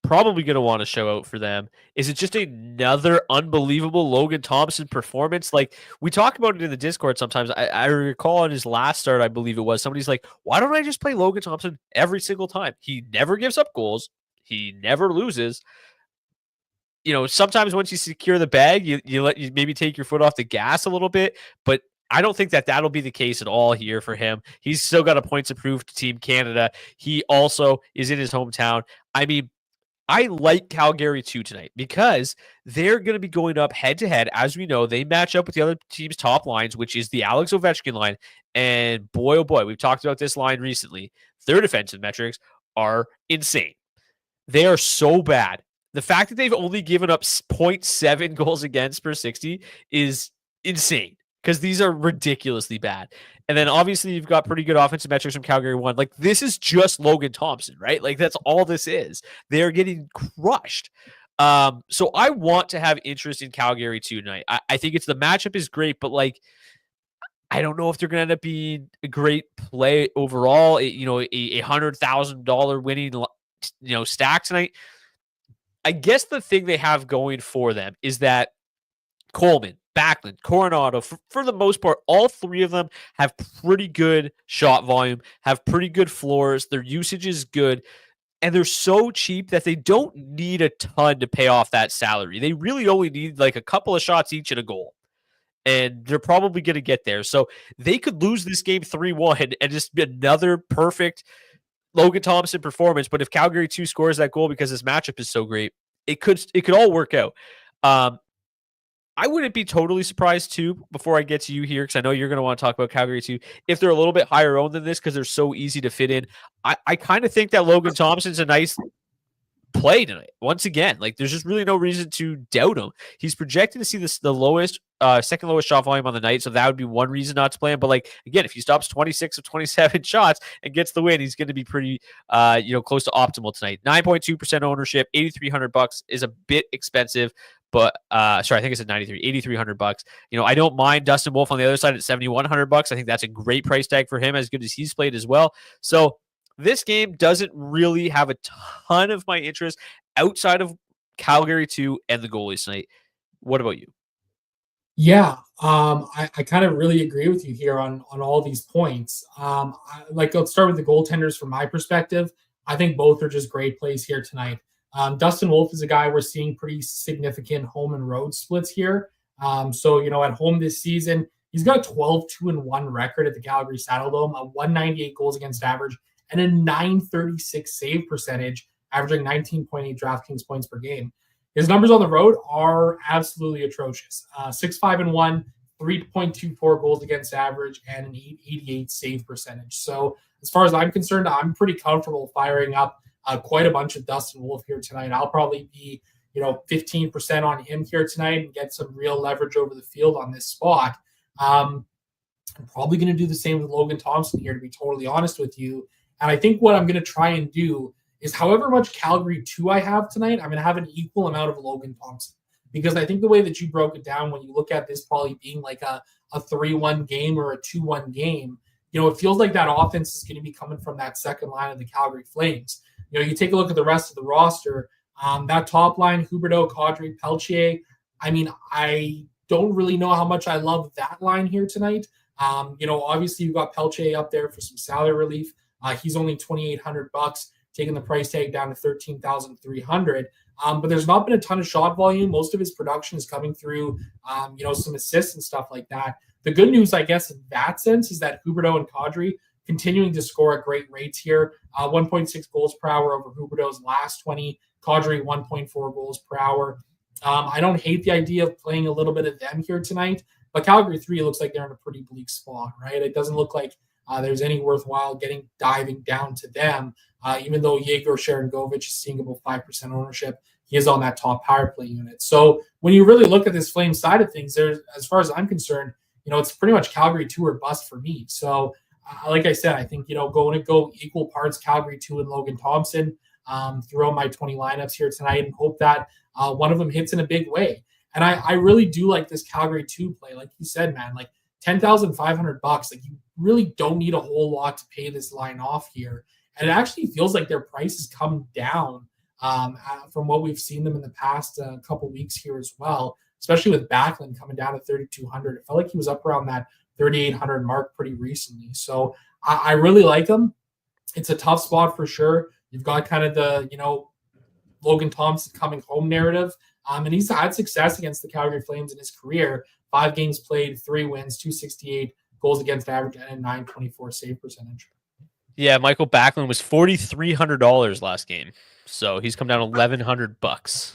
Probably going to want to show out for them. Is it just another unbelievable Logan Thompson performance? Like, we talk about it in the Discord sometimes. I recall on his last start, I believe it was, somebody's like, why don't I just play Logan Thompson every single time? He never gives up goals. He never loses. Sometimes once you secure the bag, you maybe take your foot off the gas a little bit, but I don't think that that'll be the case at all here for him. He's still got a points approved to Team Canada. He also is in his hometown. I mean, I like Calgary 2 tonight because they're going to be going up head-to-head. As we know, they match up with the other team's top lines, which is the Alex Ovechkin line. And boy, oh boy, we've talked about this line recently. Their defensive metrics are insane. They are so bad. The fact that they've only given up 0.7 goals against per 60 is insane because these are ridiculously bad. And then obviously you've got pretty good offensive metrics from Calgary 1. Like, this is just Logan Thompson, right? Like, that's all this is. They're getting crushed. So I want to have interest in Calgary 2 tonight. I think the matchup is great, but like, I don't know if they're going to end up being a great play overall. A $100,000 winning, stack tonight. I guess the thing they have going for them is that Coleman, Backlund, Coronado, for the most part, all three of them have pretty good shot volume, have pretty good floors. Their usage is good, and they're so cheap that they don't need a ton to pay off that salary. They really only need like a couple of shots each and a goal, and they're probably going to get there. So they could lose this game 3-1 and just be another perfect Logan Thompson performance. But if Calgary 2 scores that goal because this matchup is so great, it could all work out. I wouldn't be totally surprised too, before I get to you here, because I know you're going to want to talk about Calgary too, if they're a little bit higher owned than this because they're so easy to fit in. I kind of think that Logan Thompson's a nice play tonight. Once again, like, there's just really no reason to doubt him. He's projected to see the lowest, second lowest shot volume on the night, so that would be one reason not to play him. But like, again, if he stops 26 of 27 shots and gets the win, he's going to be pretty, close to optimal tonight. 9.2% ownership, $8,300 is a bit expensive. But I think it's at $8,300. I don't mind Dustin Wolf on the other side at $7,100. I think that's a great price tag for him, as good as he's played as well. So this game doesn't really have a ton of my interest outside of Calgary 2 and the goalies tonight. What about you? Yeah, I kind of really agree with you here on all these points. Let's start with the goaltenders from my perspective. I think both are just great plays here tonight. Dustin Wolf is a guy we're seeing pretty significant home and road splits here. So, at home this season, he's got a 12-2-1 record at the Calgary Saddledome, a 198 goals against average, and a 936 save percentage, averaging 19.8 DraftKings points per game. His numbers on the road are absolutely atrocious. 6-5-1, 3.24 goals against average, and an 888 save percentage. So as far as I'm concerned, I'm pretty comfortable firing up quite a bunch of Dustin Wolf here tonight. I'll probably be, 15% on him here tonight and get some real leverage over the field on this spot. I'm probably going to do the same with Logan Thompson here, to be totally honest with you. And I think what I'm going to try and do is however much Calgary 2 I have tonight, I'm going to have an equal amount of Logan Thompson. Because I think the way that you broke it down, when you look at this probably being like a 3-1 game or a 2-1 game, it feels like that offense is going to be coming from that second line of the Calgary Flames. You take a look at the rest of the roster, that top line, Huberdeau, Kadri, Peltier. I mean, I don't really know how much I love that line here tonight. Obviously you've got Peltier up there for some salary relief. He's only $2,800, taking the price tag down to $13,300. But there's not been a ton of shot volume. Most of his production is coming through, some assists and stuff like that. The good news, I guess, in that sense, is that Huberdeau and Kadri continuing to score at great rates here. 1.6 goals per hour over Huberdeau's last 20. Kadri, 1.4 goals per hour. I don't hate the idea of playing a little bit of them here tonight, but Calgary 3 looks like they're in a pretty bleak spot, right? It doesn't look like there's any worthwhile diving down to them, even though Yegor Sharangovich is seeing about 5% ownership. He is on that top power play unit. So when you really look at this Flame side of things, as far as I'm concerned, it's pretty much Calgary 2 or bust for me. So like I said, I think, going to go equal parts Calgary 2 and Logan Thompson throughout my 20 lineups here tonight, and hope that one of them hits in a big way. And I really do like this Calgary 2 play. Like you said, man, like $10,500. Like, you really don't need a whole lot to pay this line off here. And it actually feels like their price has come down from what we've seen them in the past couple weeks here as well, especially with Backlund coming down to 3,200. It felt like he was up around that 3,800 mark pretty recently. So I really like him. It's a tough spot for sure. You've got kind of the, Logan Thompson coming home narrative. And he's had success against the Calgary Flames in his career. 5 games played, 3 wins, 268 goals against average, and a 924 save percentage. Yeah, Michael Backlund was $4,300 last game, so he's come down $1,100.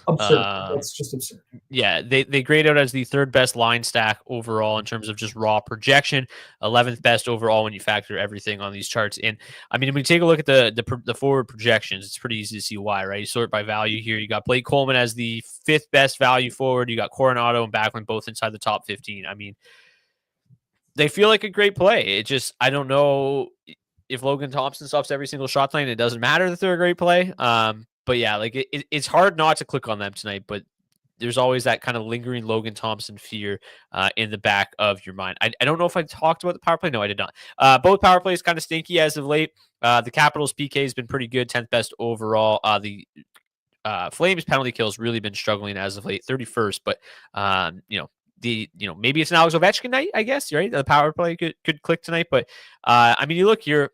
Absurd. That's just absurd. Yeah, they grade out as the 3rd best line stack overall in terms of just raw projection, 11th best overall when you factor everything on these charts in. I mean, when you take a look at the forward projections, it's pretty easy to see why, right? You sort by value here. You got Blake Coleman as the 5th best value forward. You got Coronado and Backlund both inside the top 15. I mean, they feel like a great play. It just, I don't know if Logan Thompson stops every single shot line, it doesn't matter that they're a great play. But yeah, like it's hard not to click on them tonight, but there's always that kind of lingering Logan Thompson fear in the back of your mind. I don't know if I talked about the power play. No, I did not. Both power plays kind of stinky as of late. The Capitals PK has been pretty good, 10th best overall. The Flames penalty kills really been struggling as of late, 31st, but maybe it's an Alex Ovechkin night, I guess, right? The power play could click tonight, but I mean, you look here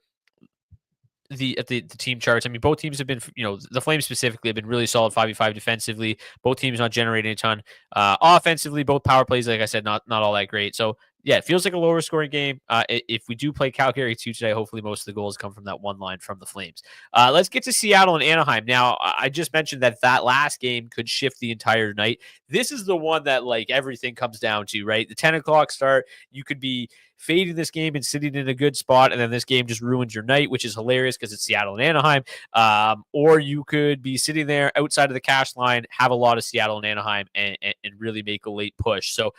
at the team charts. I mean, both teams have been, the Flames specifically have been really solid 5v5 defensively. Both teams not generating a ton offensively. Both power plays, like I said, not all that great. So yeah, it feels like a lower scoring game. If we do play Calgary 2 today, hopefully most of the goals come from that one line from the Flames. Let's get to Seattle and Anaheim. Now, I just mentioned that last game could shift the entire night. This is the one that like everything comes down to, right? The 10 o'clock start, you could be fading this game and sitting in a good spot, and then this game just ruins your night, which is hilarious because it's Seattle and Anaheim. Or you could be sitting there outside of the cash line, have a lot of Seattle and Anaheim, and really make a late push. So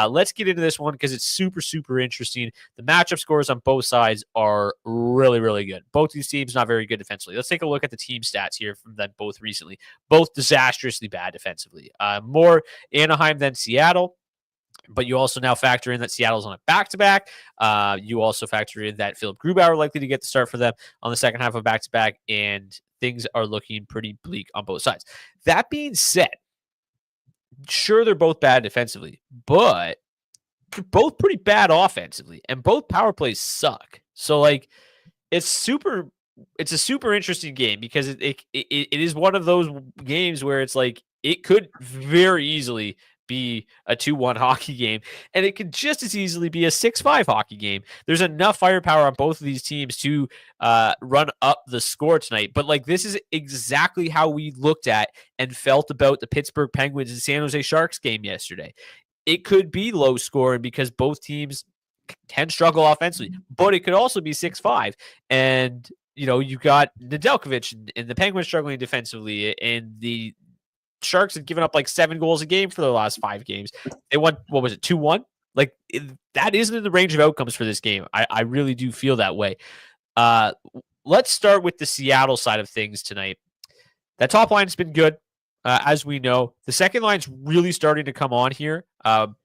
let's get into this one because it's super, super interesting. The matchup scores on both sides are really, really good. Both these teams not very good defensively. Let's take a look at the team stats here from them both recently. Both disastrously bad defensively. More Anaheim than Seattle. But you also now factor in that Seattle's on a back-to-back. You also factor in that Philip Grubauer likely to get the start for them on the second half of back-to-back, and things are looking pretty bleak on both sides. That being said, sure, they're both bad defensively, but both pretty bad offensively, and both power plays suck. So, like, it's super it's a super interesting game because it is one of those games where it's like it could very easily be a 2-1 hockey game, and it could just as easily be a 6-5 hockey game. There's enough firepower on both of these teams to run up the score tonight. But like this is exactly how we looked at and felt about the Pittsburgh Penguins and San Jose Sharks game yesterday. It could be low scoring because both teams can struggle offensively, but it could also be 6-5. And you've got Nedeljkovic and the Penguins struggling defensively, and the Sharks had given up like 7 goals a game for their last 5 games. They won, what was it, 2-1? Like that isn't in the range of outcomes for this game. I really do feel that way. Let's start with the Seattle side of things tonight. That top line has been good, as we know. The second line's really starting to come on here.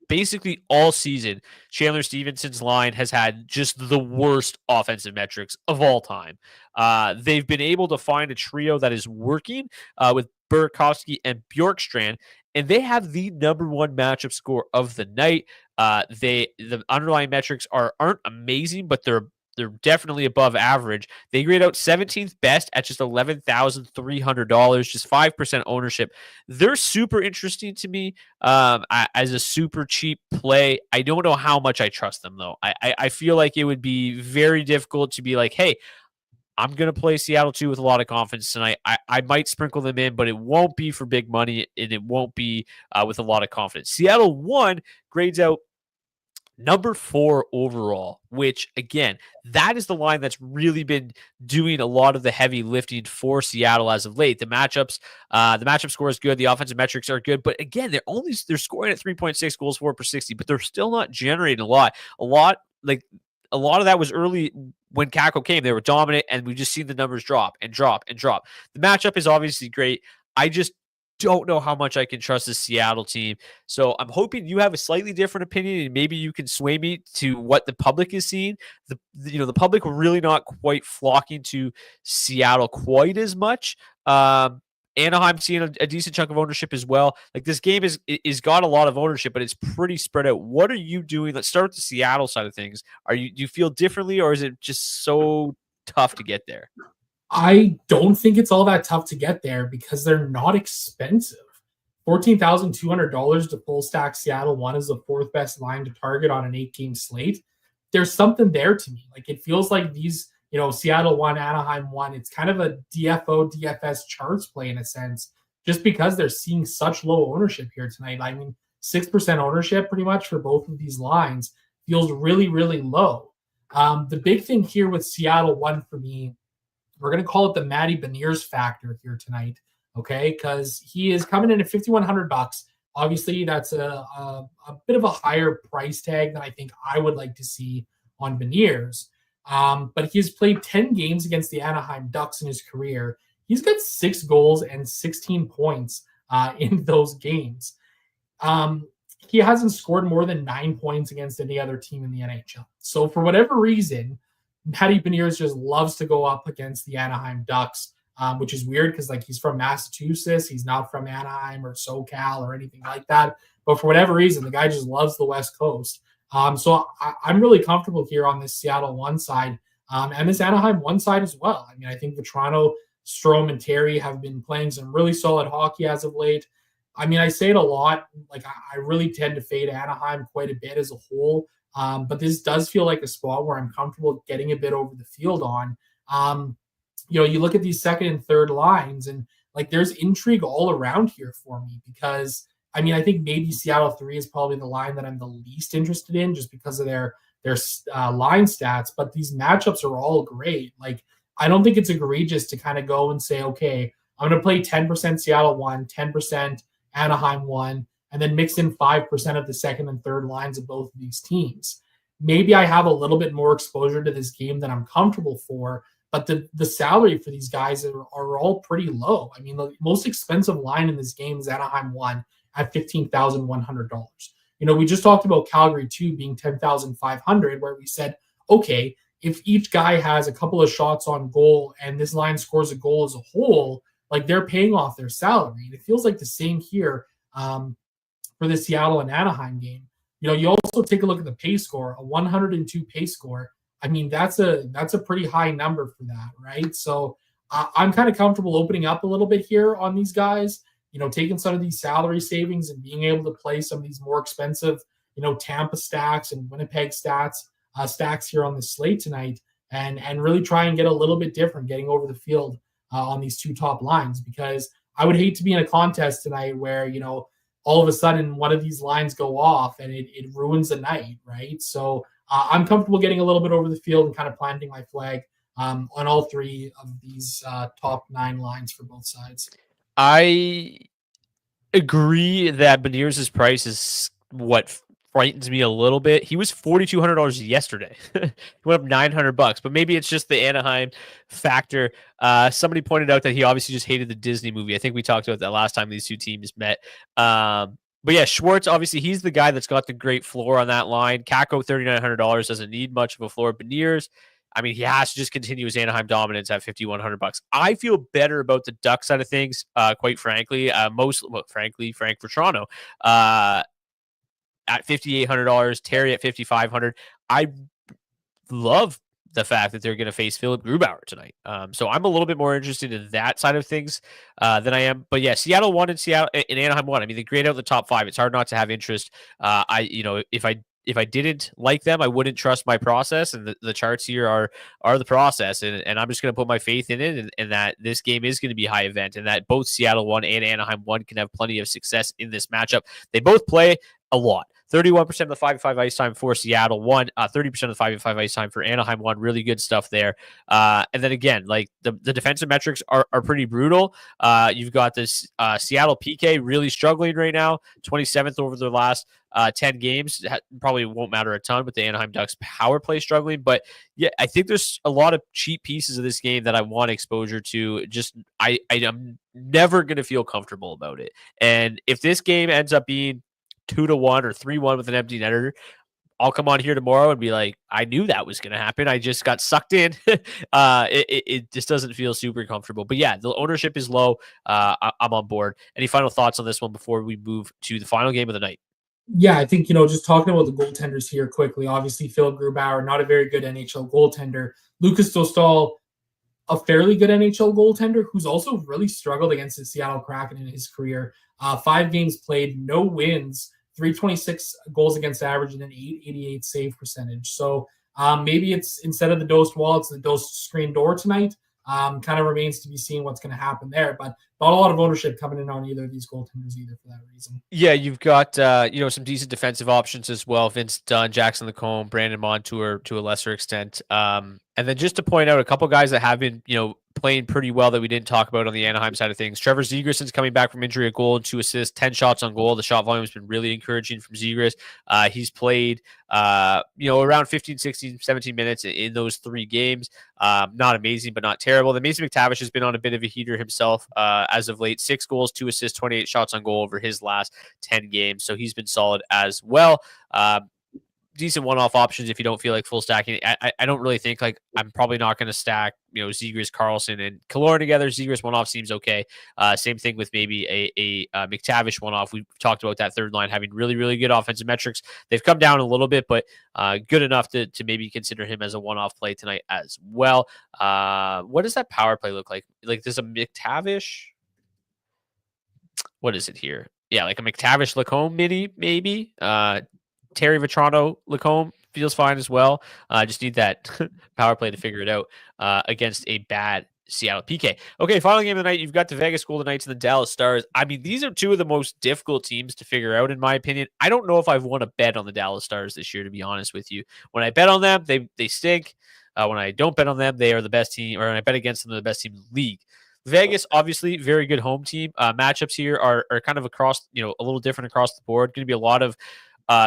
Basically all season, Chandler Stevenson's line has had just the worst offensive metrics of all time. They've been able to find a trio that is working with Burakovsky and Bjorkstrand, and they have the number 1 matchup score of the night. The underlying metrics aren't amazing, but they're definitely above average. They grade out 17th best at just $11,300, just 5% ownership. They're super interesting to me as a super cheap play. I don't know how much I trust them, though. I feel like it would be very difficult to be like, hey, I'm going to play Seattle 2 with a lot of confidence tonight. I might sprinkle them in, but it won't be for big money, and it won't be with a lot of confidence. Seattle 1 grades out number 4 overall, which again, that is the line that's really been doing a lot of the heavy lifting for Seattle as of late. The matchup score is good. The offensive metrics are good, but again, they're scoring at 3.6 goals for per 60, but they're still not generating a lot. A lot of that was early when Kako came. They were dominant, and we've just seen the numbers drop and drop and drop. The matchup is obviously great. I just don't know how much I can trust this Seattle team. So I'm hoping you have a slightly different opinion, and maybe you can sway me to what the public is seeing. The public really not quite flocking to Seattle quite as much. Anaheim seeing a decent chunk of ownership as well. Like this game is got a lot of ownership, but it's pretty spread out. What are you doing? Let's start with the Seattle side of things. Do you feel differently, or is it just so tough to get there? I don't think it's all that tough to get there because they're not expensive. $14,200 to full stack Seattle 1 is the 4th best line to target on an 8-game slate. There's something there to me. Like it feels like these, Seattle 1, Anaheim 1, it's kind of a DFS Charts play in a sense, just because they're seeing such low ownership here tonight. I mean, 6% ownership pretty much for both of these lines feels really, really low. The big thing here with Seattle 1 for me, we're going to call it the Matty Beniers factor here tonight, okay? Because he is coming in at $5,100. Obviously, that's a bit of a higher price tag than I think I would like to see on Beniers. But he's played 10 games against the Anaheim Ducks in his career. He's got 6 goals and 16 points in those games. He hasn't scored more than 9 points against any other team in the NHL. So for whatever reason, Matty Beniers just loves to go up against the Anaheim Ducks, which is weird because he's from Massachusetts. He's not from Anaheim or SoCal or anything like that. But for whatever reason, the guy just loves the West Coast. So I'm really comfortable here on this Seattle 1 side and this Anaheim 1 side as well. I mean, I think the Toronto, Strome, and Terry have been playing some really solid hockey as of late. I mean, I say it a lot. I really tend to fade Anaheim quite a bit as a whole. But this does feel like a spot where I'm comfortable getting a bit over the field on. You look at these second and third lines, and there's intrigue all around here for me because I mean I think maybe Seattle 3 is probably the line that I'm the least interested in just because of their line stats. But these matchups are all great. I don't think it's egregious to kind of go and say, okay, I'm going to play 10% Seattle 1, 10% Anaheim 1. And then mix in 5% of the second and third lines of both of these teams. Maybe I have a little bit more exposure to this game than I'm comfortable for, but the salary for these guys are all pretty low. I mean, the most expensive line in this game is Anaheim 1 at $15,100. We just talked about Calgary 2 being $10,500, where we said, okay, if each guy has a couple of shots on goal and this line scores a goal as a whole, they're paying off their salary. And it feels like the same here. For the Seattle and Anaheim game. You also take a look at the pace score, a 102 pace score I mean, that's a pretty high number for that, right? So I'm kind of comfortable opening up a little bit here on these guys. Taking some of these salary savings and being able to play some of these more expensive, Tampa stacks and Winnipeg stacks here on the slate tonight, and really try and get a little bit different, getting over the field on these two top lines, because I would hate to be in a contest tonight where all of a sudden one of these lines go off and it ruins the night, right? So I'm comfortable getting a little bit over the field and kind of planting my flag on all three of these top 9 lines for both sides. I agree that Beniers' price is what frightens me a little bit. He was $4,200 yesterday. He went up $900, but maybe it's just the Anaheim factor. Somebody pointed out that he obviously just hated the Disney movie. I think we talked about that last time these two teams met. But yeah, Schwartz, obviously, he's the guy that's got the great floor on that line. Kako, $3,900, doesn't need much of a floor. Beniers, I mean, he has to just continue his Anaheim dominance at $5,100. I feel better about the Duck side of things, quite frankly. Frank for Toronto at $5,800, Terry at $5,500. I love the fact that they're going to face Philip Grubauer tonight. So I'm a little bit more interested in that side of things than I am. But yeah, Seattle won and Anaheim won. I mean, they grade out the top 5. It's hard not to have interest. If I didn't like them, I wouldn't trust my process, and the charts here are the process, and I'm just going to put my faith in it, and that this game is going to be high event, and that both Seattle 1 and Anaheim 1 can have plenty of success in this matchup. They both play a lot. 31% of the 5v5 ice time for Seattle 1, 30% of the 5v5 ice time for Anaheim 1. Really good stuff there. And then again, like the defensive metrics are pretty brutal. You've got this Seattle PK really struggling right now, 27th over their last 10 games. Probably won't matter a ton with the Anaheim Ducks power play struggling. But yeah, I think there's a lot of cheap pieces of this game that I want exposure to. Just I'm never going to feel comfortable about it. And if this game ends up being 2-1 or 3-1 with an empty netter, I'll come on here tomorrow and be like, I knew that was going to happen. I just got sucked in. It just doesn't feel super comfortable. But yeah, the ownership is low. I'm on board. Any final thoughts on this one before we move to the final game of the night? Yeah, I think, just talking about the goaltenders here quickly. Obviously, Phil Grubauer, not a very good NHL goaltender. Lucas Dostal, a fairly good NHL goaltender who's also really struggled against the Seattle Kraken in his career. 5 games played, no wins, 326 goals against average, and an 888 save percentage. So maybe it's instead of the dosed wall, it's the dosed screen door tonight. Kind of remains to be seen what's going to happen there, but not a lot of ownership coming in on either of these goaltenders either for that reason. Yeah, you've got some decent defensive options as well. Vince Dunn, Jackson Lacombe, Brandon Montour to a lesser extent. And then just to point out a couple guys that have been, playing pretty well that we didn't talk about on the Anaheim side of things. Trevor Zegrason's coming back from injury, a goal and 2 assists, 10 shots on goal. The shot volume has been really encouraging from Zegras. He's played, around 15, 16, 17 minutes in those 3 games. Not amazing, but not terrible. The Mason McTavish has been on a bit of a heater himself as of late. 6 goals, 2 assists, 28 shots on goal over his last 10 games. So he's been solid as well. Decent one-off options if you don't feel like full stacking. I don't really think I'm probably not going to stack Zegras, Carlson, and Killorn together. Zegras one-off seems okay. Same thing with maybe a McTavish one-off. We talked about that third line having really, really good offensive metrics. They've come down a little bit, but good enough to maybe consider him as a one-off play tonight as well. What does that power play look like? Like, there's a McTavish. What is it here? Yeah, like a McTavish Lacombe mini, maybe. Terry Vetrano Lacombe feels fine as well. Just need that power play to figure it out against a bad Seattle PK. Okay, final game of the night. You've got the Vegas Golden Knights and the Dallas Stars. I mean, these are 2 of the most difficult teams to figure out, in my opinion. I don't know if I've won a bet on the Dallas Stars this year, to be honest with you. When I bet on them, they stink. When I don't bet on them, they are the best team, or when I bet against them, they're the best team in the league. Vegas, obviously, very good home team. Matchups here are kind of across, a little different across the board. Going to be a lot of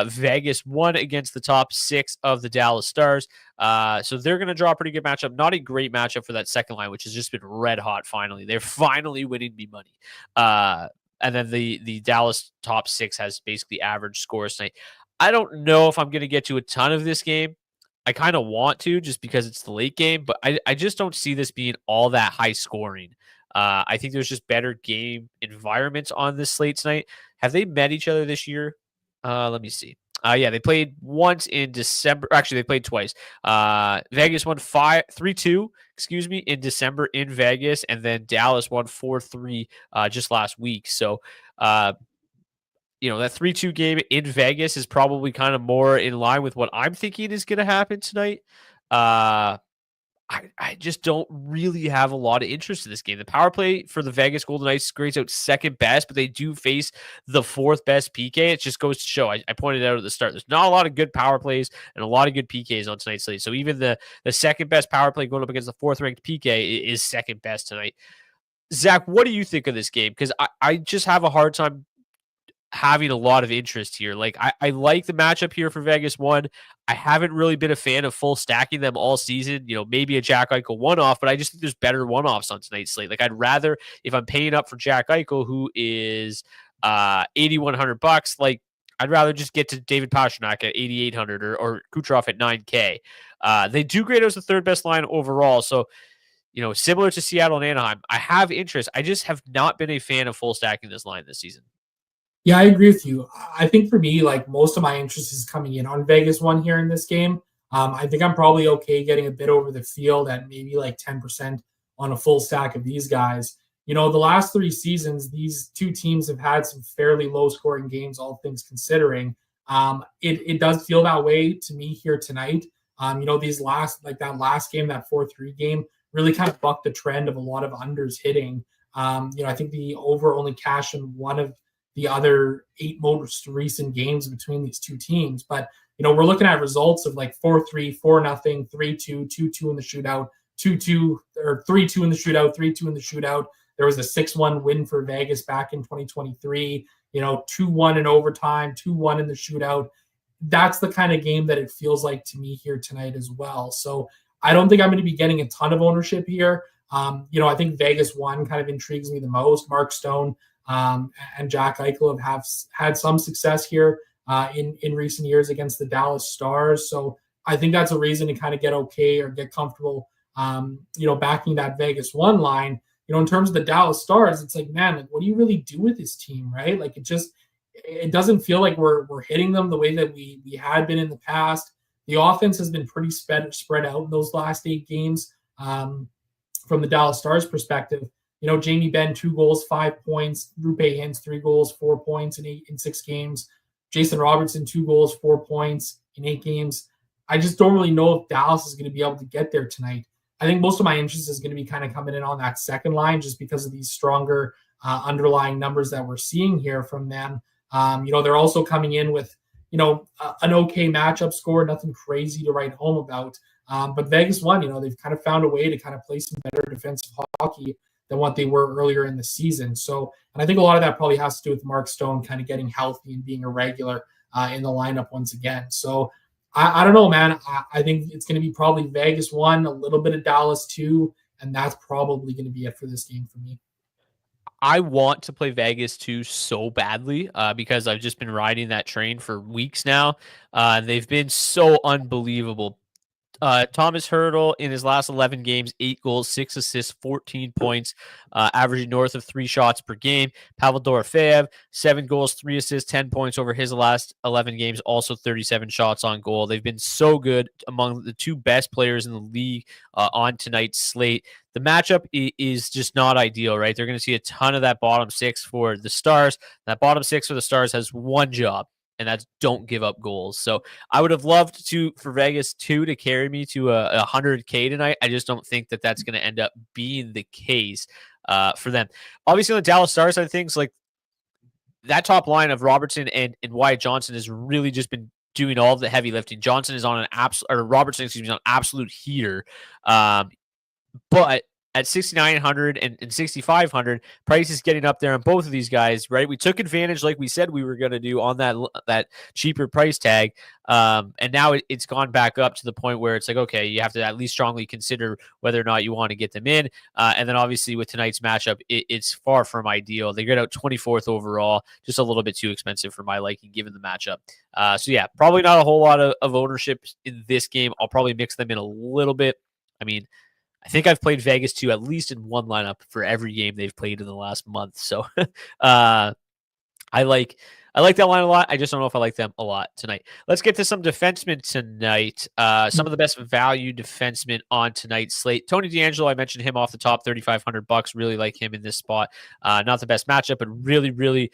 Vegas won against the top 6 of the Dallas Stars. So they're going to draw a pretty good matchup. Not a great matchup for that second line, which has just been red hot finally. They're finally winning me money. And then the Dallas top 6 has basically average scores tonight. I don't know if I'm going to get to a ton of this game. I kind of want to, just because it's the late game, but I just don't see this being all that high scoring. I think there's just better game environments on this slate tonight. Have they met each other this year? Let me see. Yeah, they played once in December. Actually, they played twice. Vegas won 3-2, in December in Vegas, and then Dallas won 4-3 just last week. So, that 3-2 game in Vegas is probably kind of more in line with what I'm thinking is going to happen tonight. I just don't really have a lot of interest in this game. The power play for the Vegas Golden Knights grades out second best, but they do face the fourth best PK. It just goes to show. I pointed out at the start, there's not a lot of good power plays and a lot of good PKs on tonight's slate. So even the second best power play going up against the fourth ranked PK is second best tonight. Zach, what do you think of this game? Because I just have a hard time having a lot of interest here. Like I like the matchup here for Vegas one. I haven't really been a fan of full stacking them all season. Maybe a Jack Eichel one-off, but I just think there's better one-offs on tonight's slate. Like I'd rather, if I'm paying up for Jack Eichel, who is $8,100, like I'd rather just get to David Pastrnak at 8,800 or Kucherov at 9K. They do grade as the third best line overall. So, similar to Seattle and Anaheim, I have interest. I just have not been a fan of full stacking this line this season. Yeah, I agree with you. I think for me, like most of my interest is coming in on Vegas one here in this game. I think I'm probably okay getting a bit over the field at maybe like 10% on a full stack of these guys. The last 3 seasons, these two teams have had some fairly low scoring games, all things considering. It does feel that way to me here tonight. These that last game, that 4-3 game, really kind of bucked the trend of a lot of unders hitting. I think the over only cashed in one of the other 8 most recent games between these two teams. But, we're looking at results of like 4-3, 4-0, 3-2, 2-2 in the shootout, 2-2 or 3-2 in the shootout, 3-2 in the shootout. There was a 6-1 win for Vegas back in 2023, 2-1 in overtime, 2-1 in the shootout. That's the kind of game that it feels like to me here tonight as well. So I don't think I'm going to be getting a ton of ownership here. I think Vegas one kind of intrigues me the most. Mark Stone and Jack Eichel have had some success here in recent years against the Dallas Stars. So I think that's a reason to kind of get okay or get comfortable, backing that Vegas one line. In terms of the Dallas Stars, it's like, man, like, what do you really do with this team, right? Like it doesn't feel like we're hitting them the way that we had been in the past. The offense has been pretty spread out in those last 8 games from the Dallas Stars perspective. Jamie Benn, 2 goals, 5 points. Rupe Hintz, 3 goals, 4 points in 6 games. Jason Robertson, 2 goals, 4 points in 8 games. I just don't really know if Dallas is going to be able to get there tonight. I think most of my interest is going to be kind of coming in on that second line just because of these stronger underlying numbers that we're seeing here from them. They're also coming in with, an okay matchup score, nothing crazy to write home about. But Vegas won, they've kind of found a way to kind of play some better defensive hockey than what they were earlier in the season. So, and I think a lot of that probably has to do with Mark Stone kind of getting healthy and being a regular in the lineup once again. So I don't know, man. I think it's going to be probably Vegas 1, a little bit of Dallas 2, and that's probably going to be it for this game for me. I want to play Vegas 2 so badly because I've just been riding that train for weeks now. They've been so unbelievable. Thomas Hertl in his last 11 games, 8 goals, 6 assists, 14 points, averaging north of 3 shots per game. Pavel Dorofeyev, 7 goals, 3 assists, 10 points over his last 11 games, also 37 shots on goal. They've been so good, among the 2 best players in the league on tonight's slate. The matchup is just not ideal, right? They're going to see a ton of that bottom 6 for the Stars. That bottom 6 for the Stars has one job, and that's don't give up goals. So I would have loved for Vegas 2 to carry me to a 100K tonight. I just don't think that that's going to end up being the case for them. Obviously, on the Dallas Stars side of things, like that top line of Robertson and Wyatt Johnson has really just been doing all the heavy lifting. Johnson is on Robertson, excuse me, on an absolute heater. But at 6,900 and 6,500, price is getting up there on both of these guys, right? We took advantage, like we said we were going to do, on that cheaper price tag, and now it's gone back up to the point where it's like, okay, you have to at least strongly consider whether or not you want to get them in. And then obviously with tonight's matchup, it's far from ideal. They get out 24th overall, just a little bit too expensive for my liking given the matchup. So yeah, probably not a whole lot of ownership in this game. I'll probably mix them in a little bit. I mean, I think I've played Vegas 2 at least in one lineup for every game they've played in the last month. So I like I like that line a lot. I just don't know if I like them a lot tonight. Let's get to some defensemen tonight. Some of the best value defensemen on tonight's slate. Tony DeAngelo, I mentioned him off the top, $3,500. Really like him in this spot. Not the best matchup, but really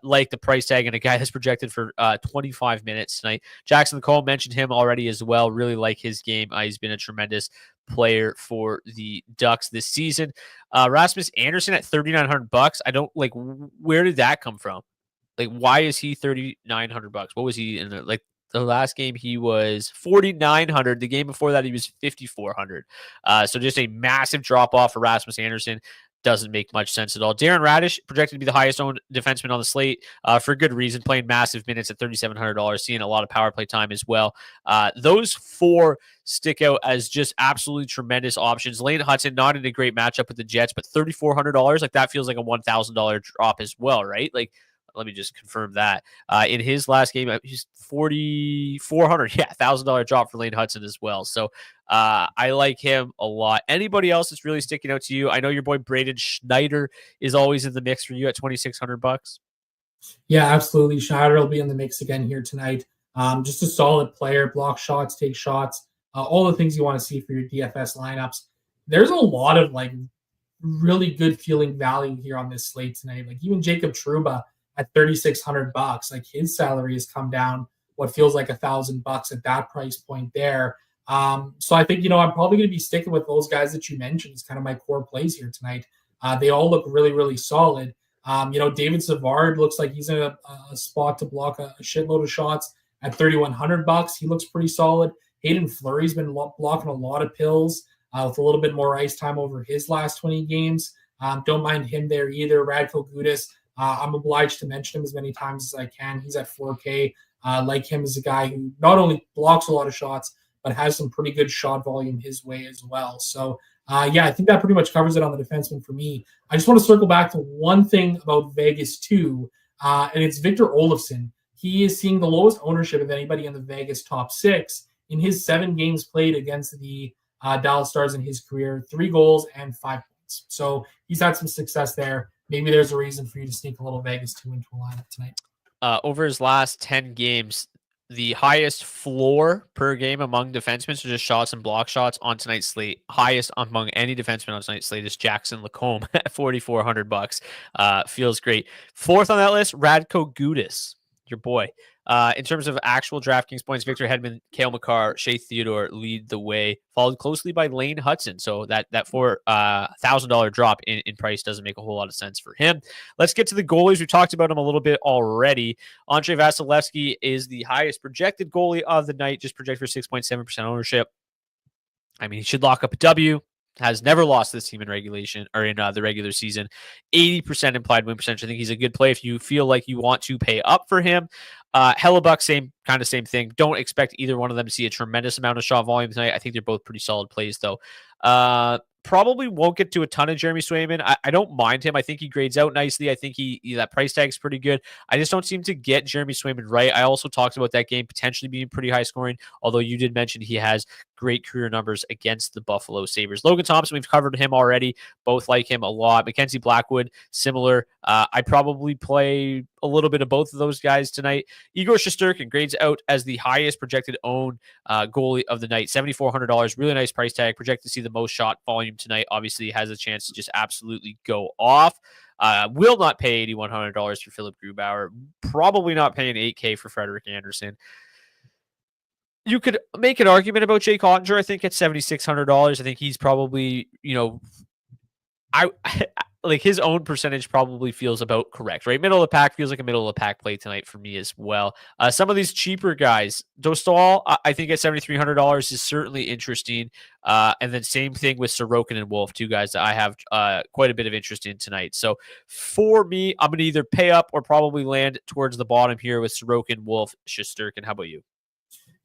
like the price tag, and a guy that's projected for 25 minutes tonight. Jackson Cole, mentioned him already as well. Really like his game. He's been a tremendous player for the Ducks this season. Rasmus Anderson at $3,900. I don't like, where did that come from? Like, why is he $3,900? What was he in the, like, the last game? He was 4,900. The game before that, he was 5,400. So just a massive drop off for Rasmus Anderson. Doesn't make much sense at all. Darren Radish, projected to be the highest owned defenseman on the slate for good reason, playing massive minutes at $3,700, seeing a lot of power play time as well. Those four stick out as just absolutely tremendous options. Lane Hudson, not in a great matchup with the Jets, but $3,400, like that feels like a $1,000 drop as well, right? Like, let me just confirm that. In his last game, he's 4,400. Yeah, $1,000 drop for Lane Hudson as well. So I like him a lot. Anybody else that's really sticking out to you? I know your boy Braden Schneider is always in the mix for you at $2,600. Yeah, absolutely. Schneider will be in the mix again here tonight. Just a solid player, block shots, take shots, all the things you want to see for your DFS lineups. There's a lot of like really good feeling value here on this slate tonight. Like even Jacob Trouba at $3,600, like his salary has come down what feels like $1,000 at that price point there. So I think, I'm probably going to be sticking with those guys that you mentioned as kind of my core plays here tonight. They all look really solid. David Savard looks like he's in a spot to block a shitload of shots at $3,100. He looks pretty solid. Hayden Fleury's been blocking a lot of pills with a little bit more ice time over his last 20 games. Don't mind him there either. Radko Gudas, I'm obliged to mention him as many times as I can. He's at 4K. Like him as a guy who not only blocks a lot of shots, but has some pretty good shot volume his way as well. So, I think that pretty much covers it on the defenseman for me. I just want to circle back to one thing about Vegas too, and it's Victor Olofsson. He is seeing the lowest ownership of anybody in the Vegas top 6 in his 7 games played against the Dallas Stars in his career, 3 goals and 5 points. So he's had some success there. Maybe there's a reason for you to sneak a little Vegas 2 into a lineup tonight. Over his last 10 games, the highest floor per game among defensemen, so just shots and block shots on tonight's slate, highest among any defenseman on tonight's slate is Jackson Lacombe at $4,400. Feels great. Fourth on that list, Radko Gudas, your boy. In terms of actual DraftKings points, Victor Hedman, Cale Makar, Shea Theodore lead the way, followed closely by Lane Hudson. So that $4,000 drop in price doesn't make a whole lot of sense for him. Let's get to the goalies. We talked about him a little bit already. Andrei Vasilevsky is the highest projected goalie of the night, just projected for 6.7% ownership. I mean, he should lock up a W. Has never lost this team in regulation or in the regular season. 80% implied win percentage. I think he's a good play if you feel like you want to pay up for him. Hellebuck, same thing. Don't expect either one of them to see a tremendous amount of shot volume tonight. I think they're both pretty solid plays, though. Probably won't get to a ton of Jeremy Swayman. I don't mind him. I think he grades out nicely. I think that price tag is pretty good. I just don't seem to get Jeremy Swayman right. I also talked about that game potentially being pretty high scoring, although you did mention he has great career numbers against the Buffalo Sabres. Logan Thompson, we've covered him already. Both like him a lot. Mackenzie Blackwood, similar. I probably play a little bit of both of those guys tonight. Igor Shesterkin grades out as the highest projected owned goalie of the night, $7,400. Really nice price tag. Projected to see the most shot volume tonight. Obviously has a chance to just absolutely go off. Will not pay $8,100 for Philip Grubauer. Probably not paying $8K for Frederik Andersen. You could make an argument about Jake Ottinger, I think, at $7,600. I think he's probably, I like his own percentage probably feels about correct, right? Middle of the pack feels like a middle of the pack play tonight for me as well. Some of these cheaper guys, Dostal, I think at $7,300 is certainly interesting. And then same thing with Sorokin and Wolf, 2 guys that I have quite a bit of interest in tonight. So for me, I'm going to either pay up or probably land towards the bottom here with Sorokin, Wolf, Shesterkin. How about you?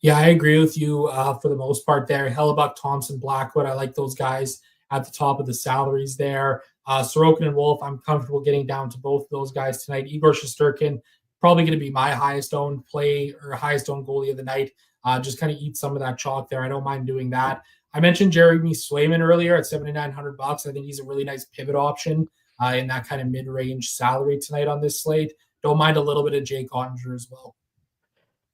Yeah, I agree with you for the most part there. Hellebuck, Thompson, Blackwood, I like those guys at the top of the salaries there. Sorokin and Wolf, I'm comfortable getting down to both of those guys tonight. Igor Shesterkin, probably going to be my highest owned play or highest owned goalie of the night. Just kind of eat some of that chalk there. I don't mind doing that. I mentioned Jeremy Swayman earlier at $7,900. I think he's a really nice pivot option in that kind of mid-range salary tonight on this slate. don't mind a little bit of Jake Ottinger as well.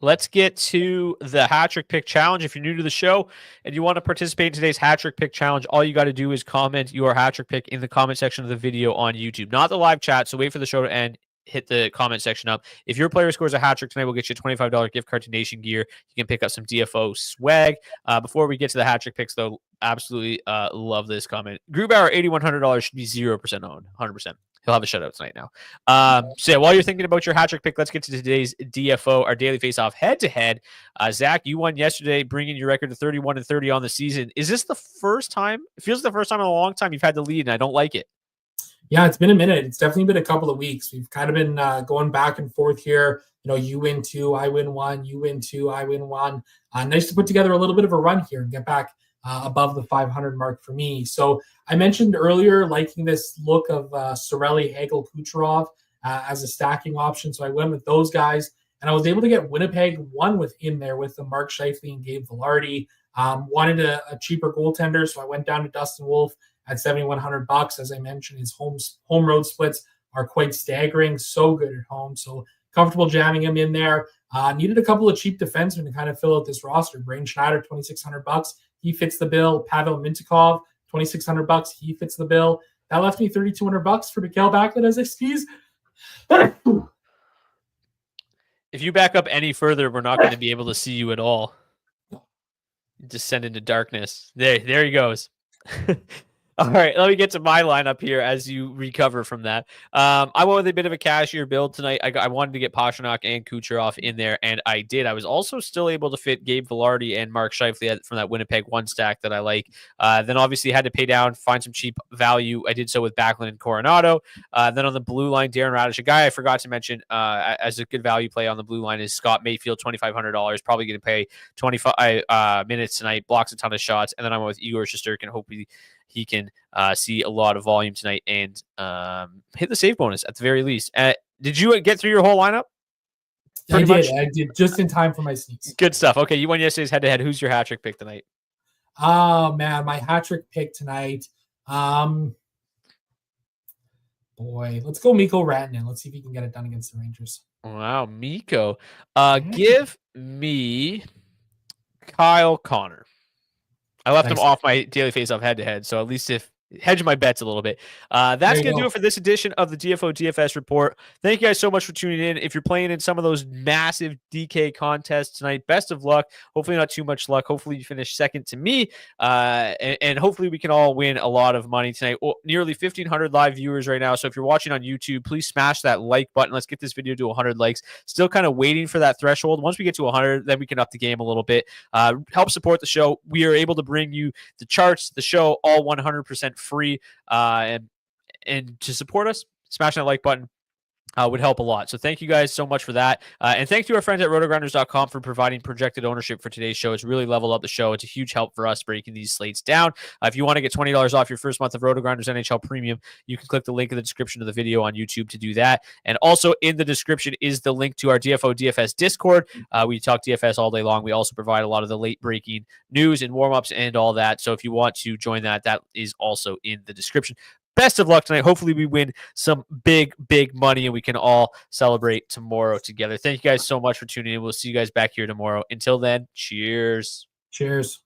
Let's get to the hat trick pick challenge. If you're new to the show and you want to participate in today's hat trick pick challenge, all you got to do is comment your hat trick pick in the comment section of the video on YouTube, not the live chat. So wait for the show to end. Hit the comment section up. If your player scores a hat trick tonight, we'll get you a $25 gift card to Nation Gear. You can pick up some DFO swag. Before we get to the hat trick picks, though, absolutely love this comment. Grubauer, $8,100 should be 0% owned, 100%. He'll have a shutout tonight now. So yeah, while you're thinking about your hat trick pick, let's get to today's DFO, our daily face-off head-to-head. Zach, you won yesterday, bringing your record to 31-30 on the season. Is this the first time? It feels like the first time in a long time you've had the lead, and I don't like it. Yeah, it's been a minute. It's definitely been a couple of weeks. We've kind of been going back and forth here. You know, you win 2, I win 1. You win 2, I win 1. Nice to put together a little bit of a run here and get back above the 500 mark for me. So I mentioned earlier liking this look of Sorelli, Hagel, Kucherov as a stacking option. So I went with those guys, and I was able to get Winnipeg one within there with the Mark Scheifele and Gabe Vilardi. Wanted a cheaper goaltender, so I went down to Dustin Wolf at $7,100. As I mentioned, his home road splits are quite staggering. So good at home. So comfortable jamming him in there. Needed a couple of cheap defensemen to kind of fill out this roster. Brain Schneider, $2,600. He fits the bill. Pavel Mintyukov, $2,600. He fits the bill. That left me $3,200 for Mikhail Backlund as skis. If you back up any further, we're not going to be able to see you at all. Descend into darkness. There he goes. All right, let me get to my lineup here as you recover from that. I went with a bit of a cashier build tonight. I wanted to get Pastrnak and Kucherov in there, and I did. I was also still able to fit Gabe Vilardi and Mark Scheifele from that Winnipeg one stack that I like. Then obviously had to pay down, find some cheap value. I did so with Backlund and Coronado. Then on the blue line, Darren Radish, a guy I forgot to mention as a good value play on the blue line is Scott Mayfield, $2,500. Probably going to pay 25 minutes tonight, blocks a ton of shots. And then I went with Igor Shesterkin, hopefully he can see a lot of volume tonight and hit the save bonus at the very least. Did you get through your whole lineup? I did just in time for my sneaks. Good stuff. Okay, you won yesterday's head-to-head. Who's your hat trick pick tonight? Oh, man, my hat trick pick tonight. Boy, let's go Mikko Rantanen. Let's see if he can get it done against the Rangers. Wow, Mikko. Give me Kyle Connor. I left him off my daily face-off head-to-head, so at least if hedge my bets a little bit. That's going to do it for this edition of the DFO DFS Report. Thank you guys so much for tuning in. If you're playing in some of those massive DK contests tonight, best of luck. Hopefully not too much luck. Hopefully you finish second to me, and hopefully we can all win a lot of money tonight. Well, nearly 1,500 live viewers right now, so if you're watching on YouTube, please smash that like button. Let's get this video to 100 likes. Still kind of waiting for that threshold. Once we get to 100, then we can up the game a little bit. Help support the show. We are able to bring you the charts, the show, all 100% free, and to support us, smashing that like button would help a lot. So thank you guys so much for that. And thank you to our friends at rotogrinders.com for providing projected ownership for today's show. It's really leveled up the show. It's a huge help for us breaking these slates down. If you want to get $20 off your first month of Rotogrinders NHL Premium, you can click the link in the description of the video on YouTube to do that. And also in the description is the link to our DFO DFS Discord. We talk DFS all day long. We also provide a lot of the late breaking news and warm-ups and all that. So if you want to join that, that is also in the description. Best of luck tonight. Hopefully we win some big money and we can all celebrate tomorrow together. Thank you guys so much for tuning in. We'll see you guys back here tomorrow. Until then, cheers. Cheers.